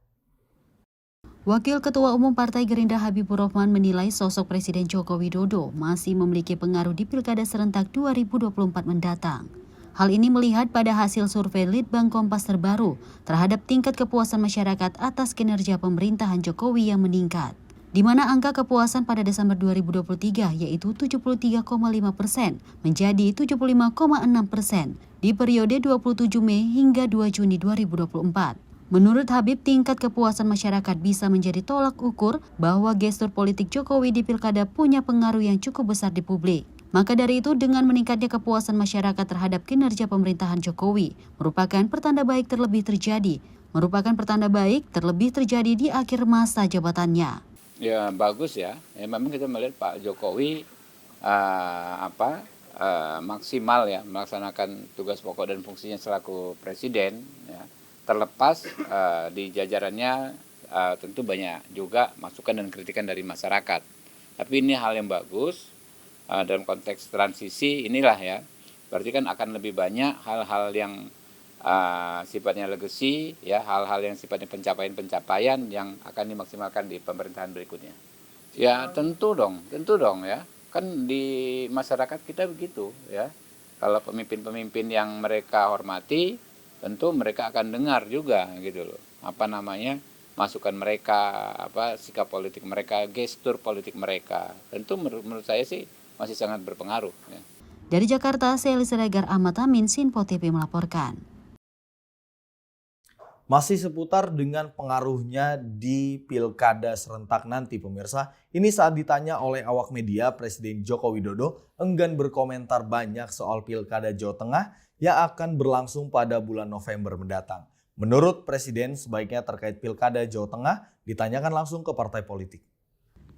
Wakil Ketua Umum Partai Gerindra Habibur Rahman menilai sosok Presiden Joko Widodo masih memiliki pengaruh di Pilkada serentak 2024 mendatang. Hal ini melihat pada hasil survei Litbang Kompas terbaru terhadap tingkat kepuasan masyarakat atas kinerja pemerintahan Jokowi yang meningkat, di mana angka kepuasan pada Desember 2023 yaitu 73,5% menjadi 75,6% di periode 27 Mei hingga 2 Juni 2024. Menurut Habib, tingkat kepuasan masyarakat bisa menjadi tolak ukur bahwa gestur politik Jokowi di Pilkada punya pengaruh yang cukup besar di publik. Maka dari itu, dengan meningkatnya kepuasan masyarakat terhadap kinerja pemerintahan Jokowi merupakan pertanda baik terlebih terjadi di akhir masa jabatannya. Ya bagus ya. Memang kita melihat Pak Jokowi maksimal ya melaksanakan tugas pokok dan fungsinya selaku presiden. Ya. Terlepas di jajarannya tentu banyak juga masukan dan kritikan dari masyarakat. Tapi ini hal yang bagus. Dalam konteks transisi inilah ya, berarti kan akan lebih banyak hal-hal yang sifatnya legacy, ya, hal-hal yang sifatnya pencapaian yang akan dimaksimalkan di pemerintahan berikutnya. Ya tentu dong ya, Kan di masyarakat kita begitu ya. Kalau pemimpin-pemimpin yang mereka hormati, tentu mereka akan dengar juga gitu loh. Masukan mereka, sikap politik mereka, gestur politik mereka. Tentu menurut saya sih masih sangat berpengaruh ya. Dari Jakarta, saya Elisa Regar Ahmad Amin, Sinpo TV melaporkan. Masih seputar dengan pengaruhnya di pilkada serentak nanti pemirsa. Ini saat ditanya oleh awak media, Presiden Joko Widodo enggan berkomentar banyak soal pilkada Jawa Tengah yang akan berlangsung pada bulan November mendatang. Menurut Presiden, sebaiknya terkait pilkada Jawa Tengah ditanyakan langsung ke partai politik.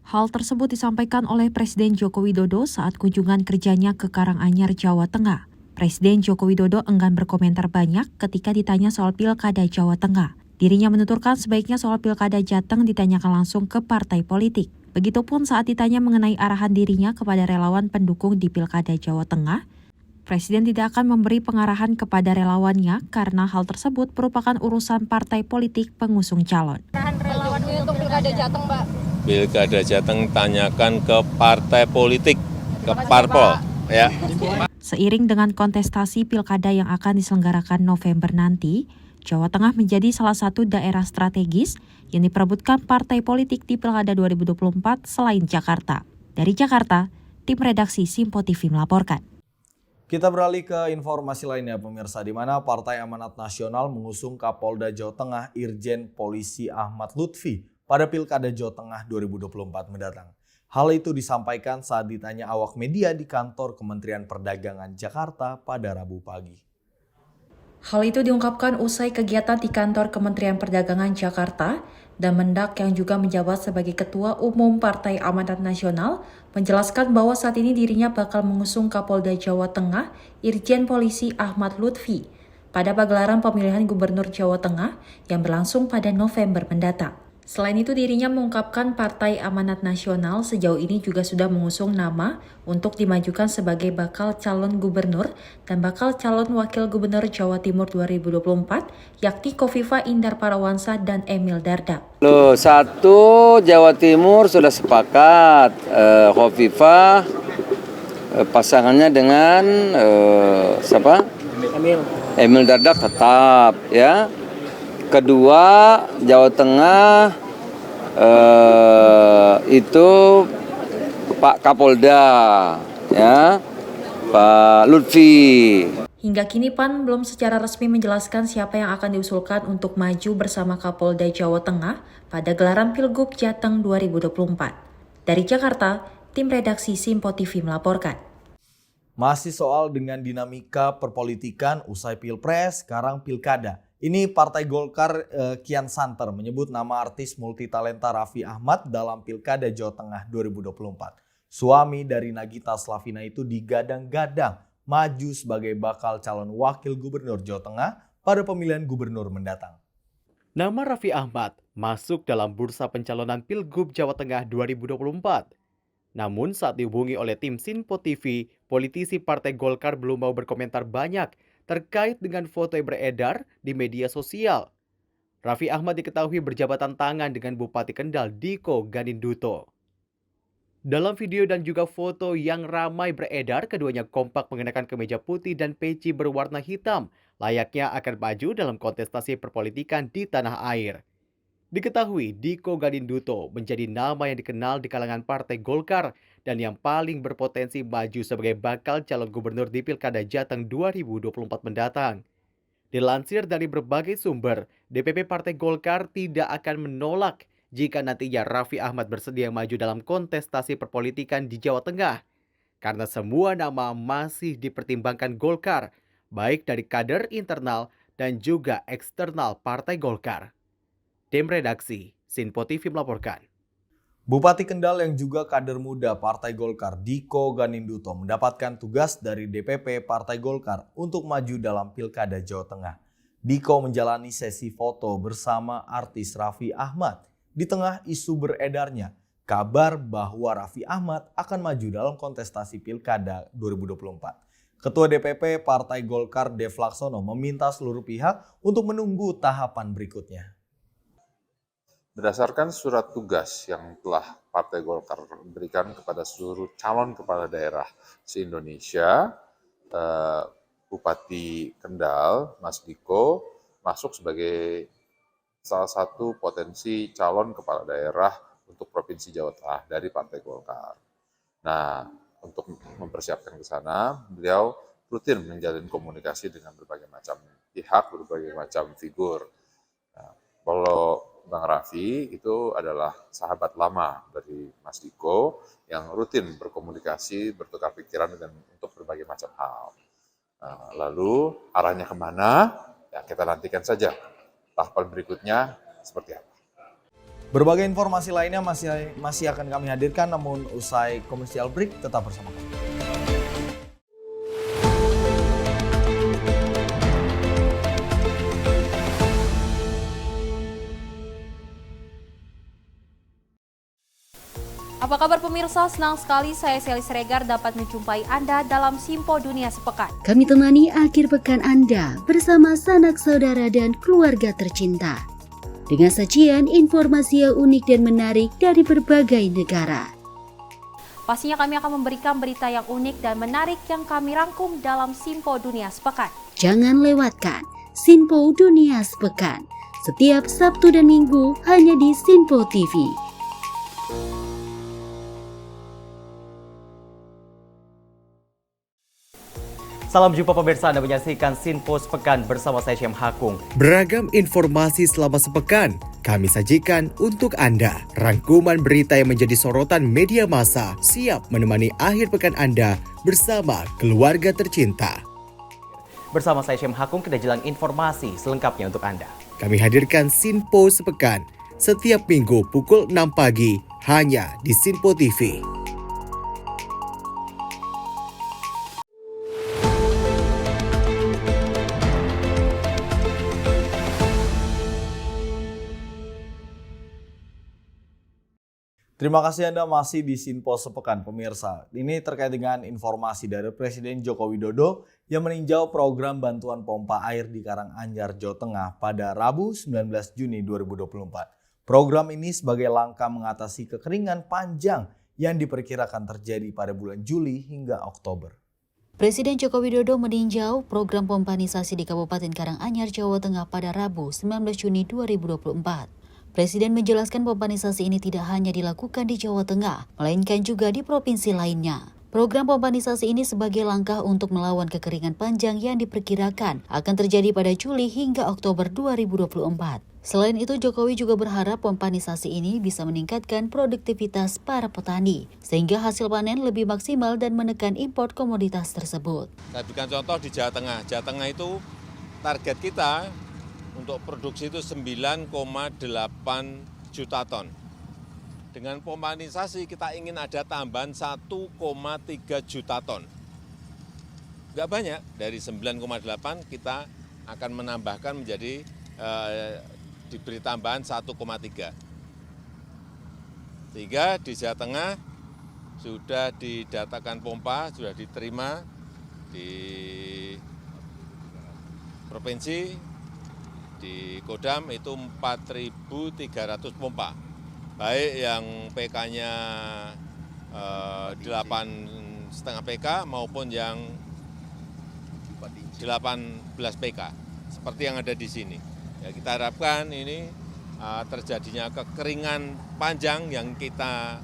Hal tersebut disampaikan oleh Presiden Joko Widodo saat kunjungan kerjanya ke Karanganyar, Jawa Tengah. Presiden Joko Widodo enggan berkomentar banyak ketika ditanya soal pilkada Jawa Tengah. Dirinya menuturkan sebaiknya soal pilkada Jateng ditanyakan langsung ke partai politik. Begitupun saat ditanya mengenai arahan dirinya kepada relawan pendukung di pilkada Jawa Tengah, Presiden tidak akan memberi pengarahan kepada relawannya karena hal tersebut merupakan urusan partai politik pengusung calon. Relawan untuk pilkada Jateng, Mbak. Pilkada Jateng tanyakan ke partai politik, ke parpol, ya. Seiring dengan kontestasi pilkada yang akan diselenggarakan November nanti, Jawa Tengah menjadi salah satu daerah strategis yang diperebutkan partai politik di pilkada 2024 selain Jakarta. Dari Jakarta, tim redaksi Sinpo TV melaporkan. Kita beralih ke informasi lainnya pemirsa, di mana Partai Amanat Nasional mengusung Kapolda Jawa Tengah Irjen Polisi Ahmad Lutfi pada pilkada Jawa Tengah 2024 mendatang. Hal itu disampaikan saat ditanya awak media di kantor Kementerian Perdagangan Jakarta pada Rabu pagi. Hal itu diungkapkan usai kegiatan di kantor Kementerian Perdagangan Jakarta dan Mendak yang juga menjabat sebagai Ketua Umum Partai Amanat Nasional menjelaskan bahwa saat ini dirinya bakal mengusung Kapolda Jawa Tengah Irjen Polisi Ahmad Lutfi pada pagelaran pemilihan Gubernur Jawa Tengah yang berlangsung pada November mendatang. Selain itu dirinya mengungkapkan Partai Amanat Nasional sejauh ini juga sudah mengusung nama untuk dimajukan sebagai bakal calon gubernur dan bakal calon wakil gubernur Jawa Timur 2024 yakni Kofifa Indar Parawansa dan Emil Dardak. Satu, Jawa Timur sudah sepakat Kofifa pasangannya dengan siapa? Emil Dardak tetap ya. Kedua, Jawa Tengah itu Pak Kapolda, ya, Pak Lutfi. Hingga kini PAN belum secara resmi menjelaskan siapa yang akan diusulkan untuk maju bersama Kapolda Jawa Tengah pada gelaran Pilgub Jateng 2024. Dari Jakarta, tim redaksi Sinpo TV melaporkan. Masih soal dengan dinamika perpolitikan usai Pilpres, sekarang Pilkada. Ini Partai Golkar kian santer menyebut nama artis multitalenta Raffi Ahmad dalam Pilkada Jawa Tengah 2024. Suami dari Nagita Slavina itu digadang-gadang maju sebagai bakal calon wakil gubernur Jawa Tengah pada pemilihan gubernur mendatang. Nama Raffi Ahmad masuk dalam bursa pencalonan Pilgub Jawa Tengah 2024. Namun saat dihubungi oleh tim Sinpo TV, politisi Partai Golkar belum mau berkomentar banyak terkait dengan foto yang beredar di media sosial. Raffi Ahmad diketahui berjabatan tangan dengan Bupati Kendal Diko Ganinduto. Dalam video dan juga foto yang ramai beredar, keduanya kompak mengenakan kemeja putih dan peci berwarna hitam, layaknya akan maju dalam kontestasi perpolitikan di tanah air. Diketahui Diko Ganinduto menjadi nama yang dikenal di kalangan Partai Golkar dan yang paling berpotensi maju sebagai bakal calon gubernur di Pilkada Jateng 2024 mendatang. Dilansir dari berbagai sumber, DPP Partai Golkar tidak akan menolak jika nantinya Raffi Ahmad bersedia maju dalam kontestasi perpolitikan di Jawa Tengah. Karena semua nama masih dipertimbangkan Golkar, baik dari kader internal dan juga eksternal Partai Golkar. Tim redaksi Sinpo TV melaporkan. Bupati Kendal yang juga kader muda Partai Golkar Diko Ganinduto mendapatkan tugas dari DPP Partai Golkar untuk maju dalam Pilkada Jawa Tengah. Diko menjalani sesi foto bersama artis Raffi Ahmad di tengah isu beredarnya kabar bahwa Raffi Ahmad akan maju dalam kontestasi Pilkada 2024. Ketua DPP Partai Golkar Dev Laksono meminta seluruh pihak untuk menunggu tahapan berikutnya. Berdasarkan surat tugas yang telah Partai Golkar berikan kepada seluruh calon kepala daerah se-Indonesia, Bupati Kendal, Mas Diko, masuk sebagai salah satu potensi calon kepala daerah untuk Provinsi Jawa Tengah dari Partai Golkar. Nah, untuk mempersiapkan ke sana, beliau rutin menjalin komunikasi dengan berbagai macam pihak, berbagai macam figur. Nah, kalau Bang Raffi itu adalah sahabat lama dari Mas Diko yang rutin berkomunikasi, bertukar pikiran untuk berbagai macam hal. Nah, lalu arahnya kemana? Ya kita nantikan saja. Tahapan berikutnya seperti apa. Berbagai informasi lainnya masih akan kami hadirkan, namun usai commercial break tetap bersama kami. Apa kabar pemirsa? Senang sekali saya Sally Siregar dapat menjumpai Anda dalam Simpo Dunia Sepekan. Kami temani akhir pekan Anda bersama sanak saudara dan keluarga tercinta. Dengan sajian informasi yang unik dan menarik dari berbagai negara. Pastinya kami akan memberikan berita yang unik dan menarik yang kami rangkum dalam Simpo Dunia Sepekan. Jangan lewatkan Simpo Dunia Sepekan setiap Sabtu dan Minggu hanya di Simpo TV. Salam jumpa pemirsa, Anda menyaksikan Sinpo Sepekan bersama saya Syam Hakung. Beragam informasi selama sepekan kami sajikan untuk Anda. Rangkuman berita yang menjadi sorotan media massa siap menemani akhir pekan Anda bersama keluarga tercinta. Bersama saya Syam Hakung, kita jelang informasi selengkapnya untuk Anda. Kami hadirkan Sinpo Sepekan setiap minggu pukul 6 pagi hanya di Sinpo TV. Terima kasih Anda masih di Sinpo Sepekan pemirsa. Ini terkait dengan informasi dari Presiden Joko Widodo yang meninjau program bantuan pompa air di Karanganyar, Jawa Tengah pada Rabu 19 Juni 2024. Program ini sebagai langkah mengatasi kekeringan panjang yang diperkirakan terjadi pada bulan Juli hingga Oktober. Presiden Joko Widodo meninjau program pompanisasi di Kabupaten Karanganyar, Jawa Tengah pada Rabu 19 Juni 2024. Presiden menjelaskan pompanisasi ini tidak hanya dilakukan di Jawa Tengah, melainkan juga di provinsi lainnya. Program pompanisasi ini sebagai langkah untuk melawan kekeringan panjang yang diperkirakan akan terjadi pada Juli hingga Oktober 2024. Selain itu, Jokowi juga berharap pompanisasi ini bisa meningkatkan produktivitas para petani, sehingga hasil panen lebih maksimal dan menekan impor komoditas tersebut. Saya berikan contoh di Jawa Tengah. Jawa Tengah itu target kita untuk produksi itu 9,8 juta ton. Dengan pompanisasi kita ingin ada tambahan 1,3 juta ton. Nggak banyak, dari 9,8 kita akan menambahkan menjadi diberi tambahan 1,3. Sehingga di Jawa Tengah sudah didatakan pompa, sudah diterima di provinsi. Di Kodam itu 4.300 pompa, baik yang PK-nya 8,5 PK maupun yang 18 PK, seperti yang ada di sini. Ya, kita harapkan ini terjadinya kekeringan panjang yang kita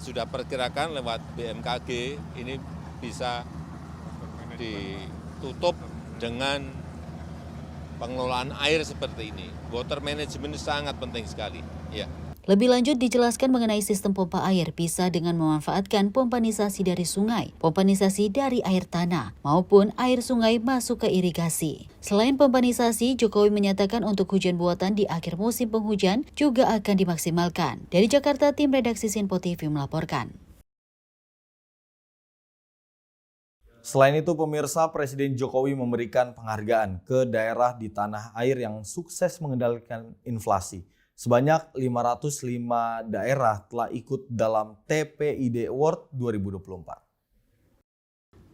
sudah perkirakan lewat BMKG ini bisa ditutup dengan pengelolaan air seperti ini. Water management sangat penting sekali. Ya. Lebih lanjut dijelaskan mengenai sistem pompa air bisa dengan memanfaatkan pompanisasi dari sungai, pompanisasi dari air tanah, maupun air sungai masuk ke irigasi. Selain pompanisasi, Jokowi menyatakan untuk hujan buatan di akhir musim penghujan juga akan dimaksimalkan. Dari Jakarta, tim redaksi Sinpo TV melaporkan. Selain itu, pemirsa, Presiden Jokowi memberikan penghargaan ke daerah di tanah air yang sukses mengendalikan inflasi. Sebanyak 505 daerah telah ikut dalam TPID Award 2024.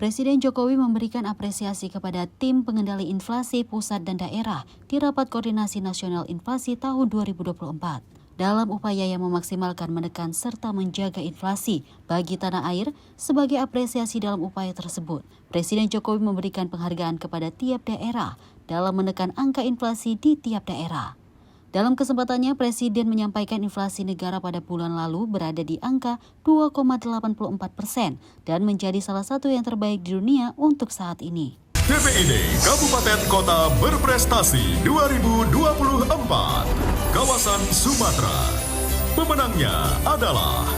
Presiden Jokowi memberikan apresiasi kepada tim pengendali inflasi pusat dan daerah di Rapat Koordinasi Nasional Inflasi tahun 2024. dalam upaya yang memaksimalkan menekan serta menjaga inflasi bagi tanah air. Sebagai apresiasi dalam upaya tersebut, Presiden Jokowi memberikan penghargaan kepada tiap daerah dalam menekan angka inflasi di tiap daerah. Dalam kesempatannya, Presiden menyampaikan inflasi negara pada bulan lalu berada di angka 2,84% dan menjadi salah satu yang terbaik di dunia untuk saat ini. DPID Kabupaten Kota Berprestasi 2024 Kawasan Sumatera. Pemenangnya adalah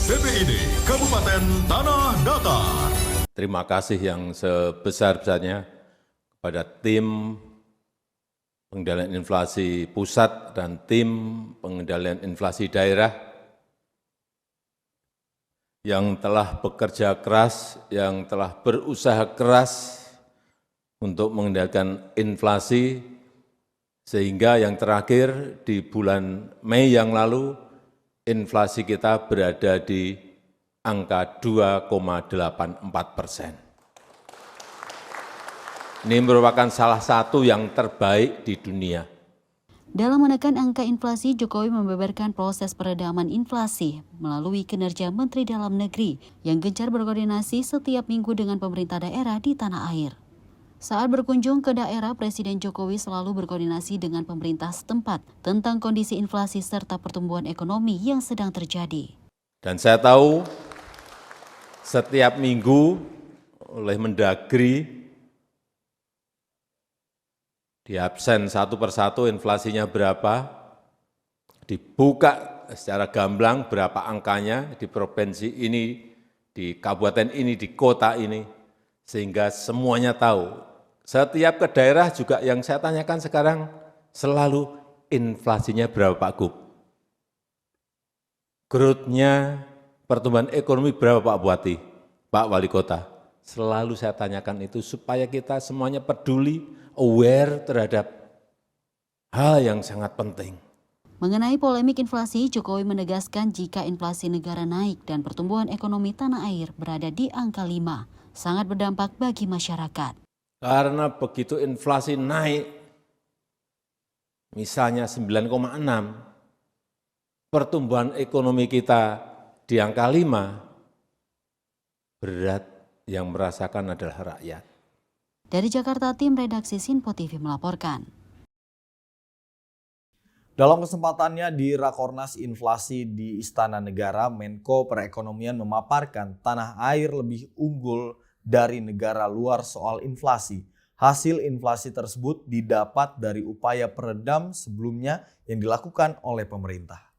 DPID Kabupaten Tanah Datar. Terima kasih yang sebesar-besarnya kepada tim pengendalian inflasi pusat dan tim pengendalian inflasi daerah yang telah bekerja keras, yang telah berusaha keras untuk mengendalikan inflasi, sehingga yang terakhir di bulan Mei yang lalu, inflasi kita berada di angka 2,84%. Ini merupakan salah satu yang terbaik di dunia. Dalam menekan angka inflasi, Jokowi membeberkan proses peredaman inflasi melalui kinerja Menteri Dalam Negeri yang gencar berkoordinasi setiap minggu dengan pemerintah daerah di tanah air. Saat berkunjung ke daerah, Presiden Jokowi selalu berkoordinasi dengan pemerintah setempat tentang kondisi inflasi serta pertumbuhan ekonomi yang sedang terjadi. Dan saya tahu setiap minggu oleh Mendagri di absen satu persatu inflasinya berapa, dibuka secara gamblang berapa angkanya di provinsi ini, di kabupaten ini, di kota ini, sehingga semuanya tahu. Setiap ke daerah juga yang saya tanyakan sekarang selalu inflasinya berapa Pak Gub? Growth-nya, pertumbuhan ekonomi berapa Pak Bupati, Pak Wali Kota? Selalu saya tanyakan itu supaya kita semuanya peduli, aware terhadap hal yang sangat penting. Mengenai polemik inflasi, Jokowi menegaskan jika inflasi negara naik dan pertumbuhan ekonomi tanah air berada di angka 5, sangat berdampak bagi masyarakat. Karena begitu inflasi naik, misalnya 9,6, pertumbuhan ekonomi kita di angka 5, berat yang merasakan adalah rakyat. Dari Jakarta, tim redaksi Sinpo TV melaporkan. Dalam kesempatannya di Rakornas Inflasi di Istana Negara, Menko Perekonomian memaparkan tanah air lebih unggul dari negara luar soal inflasi. Hasil inflasi tersebut didapat dari upaya peredam sebelumnya yang dilakukan oleh pemerintah.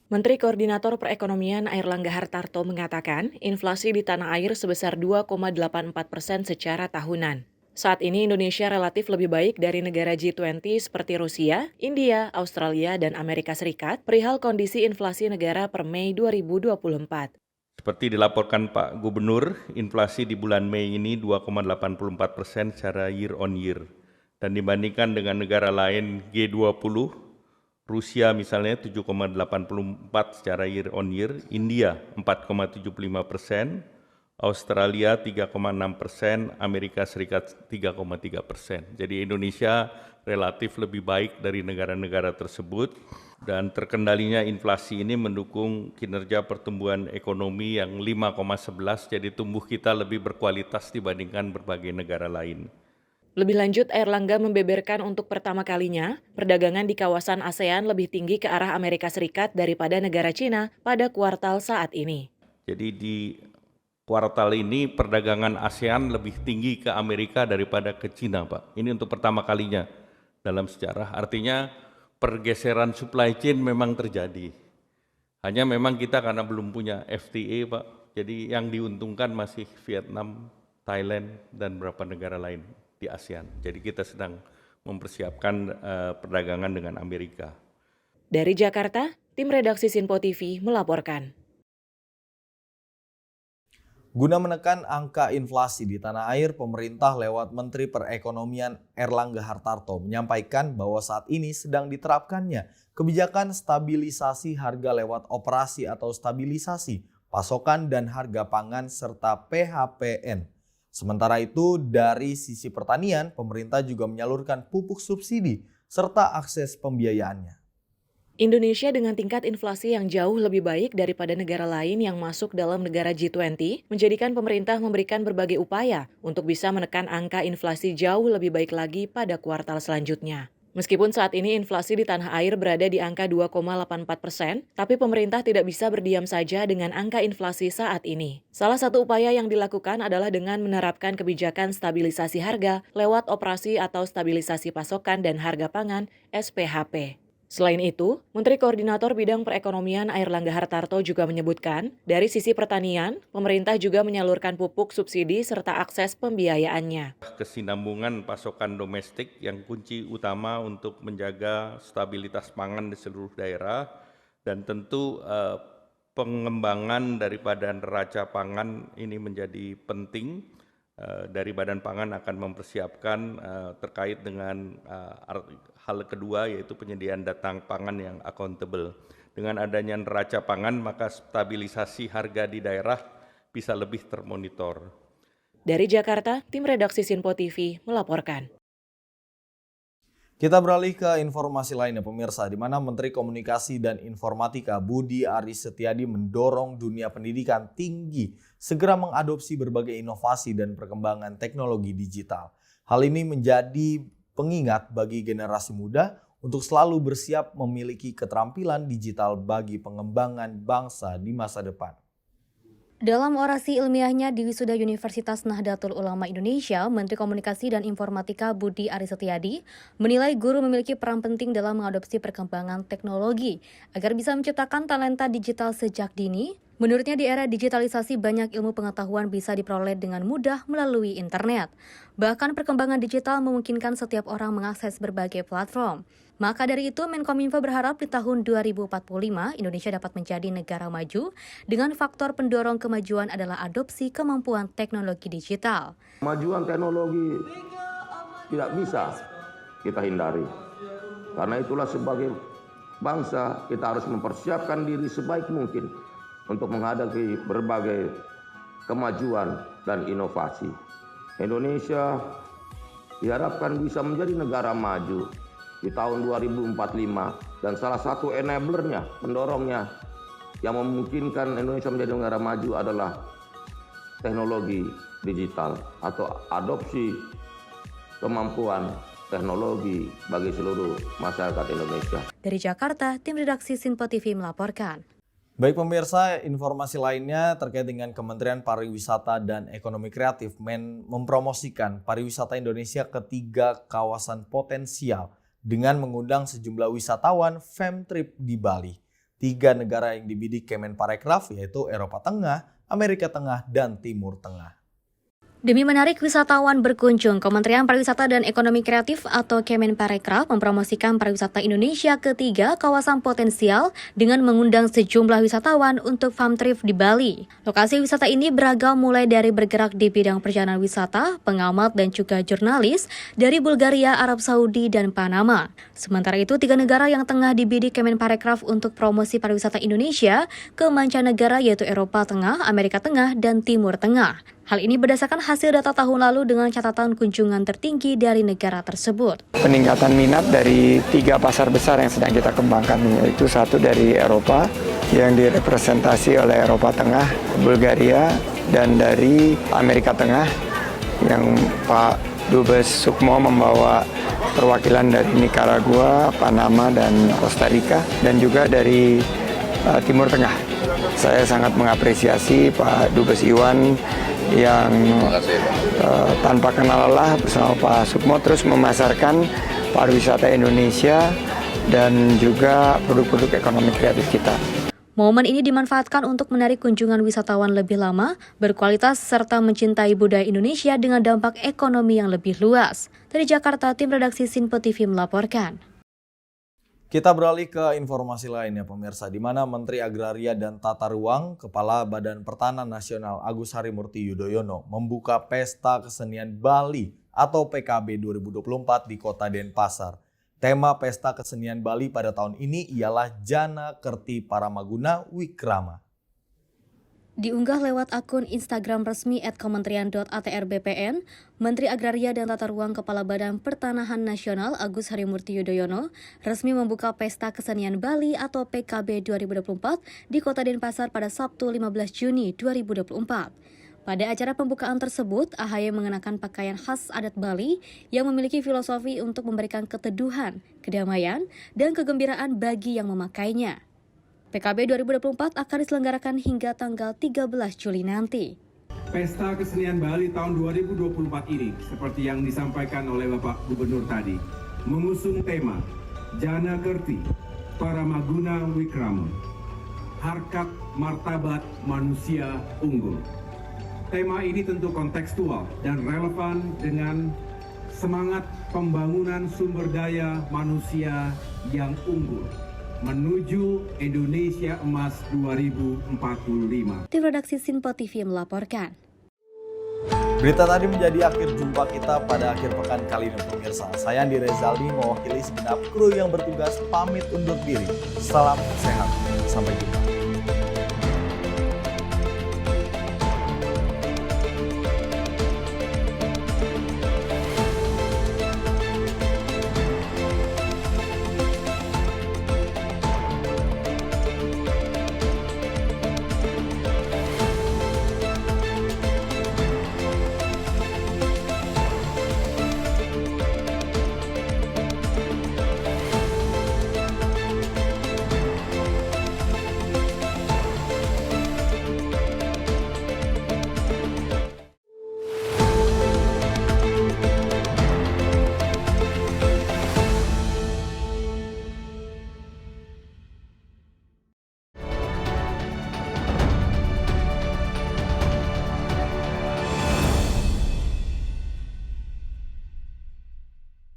Menteri Koordinator Perekonomian Airlangga Hartarto mengatakan inflasi di tanah air sebesar 2,84% secara tahunan. Saat ini Indonesia relatif lebih baik dari negara G20 seperti Rusia, India, Australia, dan Amerika Serikat perihal kondisi inflasi negara per Mei 2024. Seperti dilaporkan Pak Gubernur, inflasi di bulan Mei ini 2,84% secara year on year. Dan dibandingkan dengan negara lain G20, Rusia misalnya 7,84 secara year on year, India 4,75%, Australia 3,6%, Amerika Serikat 3,3%. Jadi Indonesia relatif lebih baik dari negara-negara tersebut dan terkendalinya inflasi ini mendukung kinerja pertumbuhan ekonomi yang 5,11, jadi tumbuh kita lebih berkualitas dibandingkan berbagai negara lain. Lebih lanjut, Airlangga membeberkan untuk pertama kalinya, perdagangan di kawasan ASEAN lebih tinggi ke arah Amerika Serikat daripada negara Cina pada kuartal saat ini. Jadi di kuartal ini perdagangan ASEAN lebih tinggi ke Amerika daripada ke Cina, Pak. Ini untuk pertama kalinya dalam sejarah. Artinya pergeseran supply chain memang terjadi. Hanya memang kita karena belum punya FTA, Pak. Jadi yang diuntungkan masih Vietnam, Thailand, dan beberapa negara lain di ASEAN. Jadi kita sedang mempersiapkan perdagangan dengan Amerika. Dari Jakarta, tim redaksi Sinpo TV melaporkan. Guna menekan angka inflasi di tanah air, pemerintah lewat Menteri Perekonomian Airlangga Hartarto menyampaikan bahwa saat ini sedang diterapkannya kebijakan stabilisasi harga lewat operasi atau stabilisasi pasokan dan harga pangan serta PHPN. Sementara itu, dari sisi pertanian, pemerintah juga menyalurkan pupuk subsidi serta akses pembiayaannya. Indonesia dengan tingkat inflasi yang jauh lebih baik daripada negara lain yang masuk dalam negara G20 menjadikan pemerintah memberikan berbagai upaya untuk bisa menekan angka inflasi jauh lebih baik lagi pada kuartal selanjutnya. Meskipun saat ini inflasi di tanah air berada di angka 2,84%, tapi pemerintah tidak bisa berdiam saja dengan angka inflasi saat ini. Salah satu upaya yang dilakukan adalah dengan menerapkan kebijakan stabilisasi harga lewat operasi atau stabilisasi pasokan dan harga pangan (SPHP). Selain itu, Menteri Koordinator Bidang Perekonomian Airlangga Hartarto juga menyebutkan, dari sisi pertanian, pemerintah juga menyalurkan pupuk subsidi serta akses pembiayaannya. Kesinambungan pasokan domestik yang kunci utama untuk menjaga stabilitas pangan di seluruh daerah, dan tentu pengembangan daripada neraca pangan ini menjadi penting. Dari Badan Pangan akan mempersiapkan terkait dengan hal kedua, yaitu penyediaan data pangan yang accountable. Dengan adanya neraca pangan, maka stabilisasi harga di daerah bisa lebih termonitor. Dari Jakarta, tim redaksi Sinpo TV melaporkan. Kita beralih ke informasi lainnya pemirsa, di mana Menteri Komunikasi dan Informatika Budi Aris Setiadi mendorong dunia pendidikan tinggi segera mengadopsi berbagai inovasi dan perkembangan teknologi digital. Hal ini menjadi pengingat bagi generasi muda untuk selalu bersiap memiliki keterampilan digital bagi pengembangan bangsa di masa depan. Dalam orasi ilmiahnya di Wisuda Universitas Nahdlatul Ulama Indonesia, Menteri Komunikasi dan Informatika Budi Aris Setiadi menilai guru memiliki peran penting dalam mengadopsi perkembangan teknologi agar bisa menciptakan talenta digital sejak dini. Menurutnya di era digitalisasi banyak ilmu pengetahuan bisa diperoleh dengan mudah melalui internet. Bahkan perkembangan digital memungkinkan setiap orang mengakses berbagai platform. Maka dari itu, Menkominfo berharap di tahun 2045 Indonesia dapat menjadi negara maju dengan faktor pendorong kemajuan adalah adopsi kemampuan teknologi digital. Kemajuan teknologi tidak bisa kita hindari. Karena itulah sebagai bangsa kita harus mempersiapkan diri sebaik mungkin untuk menghadapi berbagai kemajuan dan inovasi. Indonesia diharapkan bisa menjadi negara maju di tahun 2045 dan salah satu enablernya, pendorongnya yang memungkinkan Indonesia menjadi negara maju adalah teknologi digital atau adopsi kemampuan teknologi bagi seluruh masyarakat Indonesia. Dari Jakarta, tim redaksi Sinpo TV melaporkan. Baik pemirsa, informasi lainnya terkait dengan Kementerian Pariwisata dan Ekonomi Kreatif mempromosikan pariwisata Indonesia ke 3 kawasan potensial dengan mengundang sejumlah wisatawan Femtrip di Bali. 3 negara yang dibidik Kemenparekraf yaitu Eropa Tengah, Amerika Tengah, dan Timur Tengah. Demi menarik wisatawan berkunjung, Kementerian Pariwisata dan Ekonomi Kreatif atau Kemenparekraf mempromosikan pariwisata Indonesia ke 3 kawasan potensial dengan mengundang sejumlah wisatawan untuk farm trip di Bali. Lokasi wisata ini beragam mulai dari bergerak di bidang perjalanan wisata, pengamat dan juga jurnalis dari Bulgaria, Arab Saudi, dan Panama. Sementara itu, 3 negara yang tengah dibidik Kemenparekraf untuk promosi pariwisata Indonesia ke mancanegara yaitu Eropa Tengah, Amerika Tengah, dan Timur Tengah. Hal ini berdasarkan hasil data tahun lalu dengan catatan kunjungan tertinggi dari negara tersebut. Peningkatan minat dari 3 pasar besar yang sedang kita kembangkan, yaitu 1 dari Eropa yang direpresentasi oleh Eropa Tengah, Bulgaria, dan dari Amerika Tengah yang Pak Dubes Sukmo membawa perwakilan dari Nicaragua, Panama, dan Costa Rica, dan juga dari Timur Tengah. Saya sangat mengapresiasi Pak Dubes Iwan yang tanpa kenal lelah bersama Pak Sukmo terus memasarkan pariwisata Indonesia dan juga produk-produk ekonomi kreatif kita. Momen ini dimanfaatkan untuk menarik kunjungan wisatawan lebih lama, berkualitas, serta mencintai budaya Indonesia dengan dampak ekonomi yang lebih luas. Dari Jakarta, tim redaksi Sinpo TV melaporkan. Kita beralih ke informasi lainnya pemirsa, di mana Menteri Agraria dan Tata Ruang, Kepala Badan Pertanahan Nasional Agus Harimurti Yudhoyono membuka Pesta Kesenian Bali atau PKB 2024 di Kota Denpasar. Tema Pesta Kesenian Bali pada tahun ini ialah Jana Kerti Paramaguna Wikrama. Diunggah lewat akun Instagram resmi @kementerian.atr.bpn, Menteri Agraria dan Tata Ruang Kepala Badan Pertanahan Nasional Agus Harimurti Yudhoyono resmi membuka Pesta Kesenian Bali atau PKB 2024 di Kota Denpasar pada Sabtu 15 Juni 2024. Pada acara pembukaan tersebut, AHY mengenakan pakaian khas adat Bali yang memiliki filosofi untuk memberikan keteduhan, kedamaian, dan kegembiraan bagi yang memakainya. PKB 2024 akan diselenggarakan hingga tanggal 13 Juli nanti. Pesta Kesenian Bali tahun 2024 ini, seperti yang disampaikan oleh Bapak Gubernur tadi, mengusung tema Jana Kerti Paramaguna Wikrama, Harkat Martabat Manusia Unggul. Tema ini tentu kontekstual dan relevan dengan semangat pembangunan sumber daya manusia yang unggul menuju Indonesia Emas 2045. Tim redaksi Sinpo TV melaporkan. Berita tadi menjadi akhir jumpa kita pada akhir pekan kali ini pemirsa. Saya Andi Rezaldi mewakili segenap kru yang bertugas pamit undur diri. Salam sehat, sampai jumpa.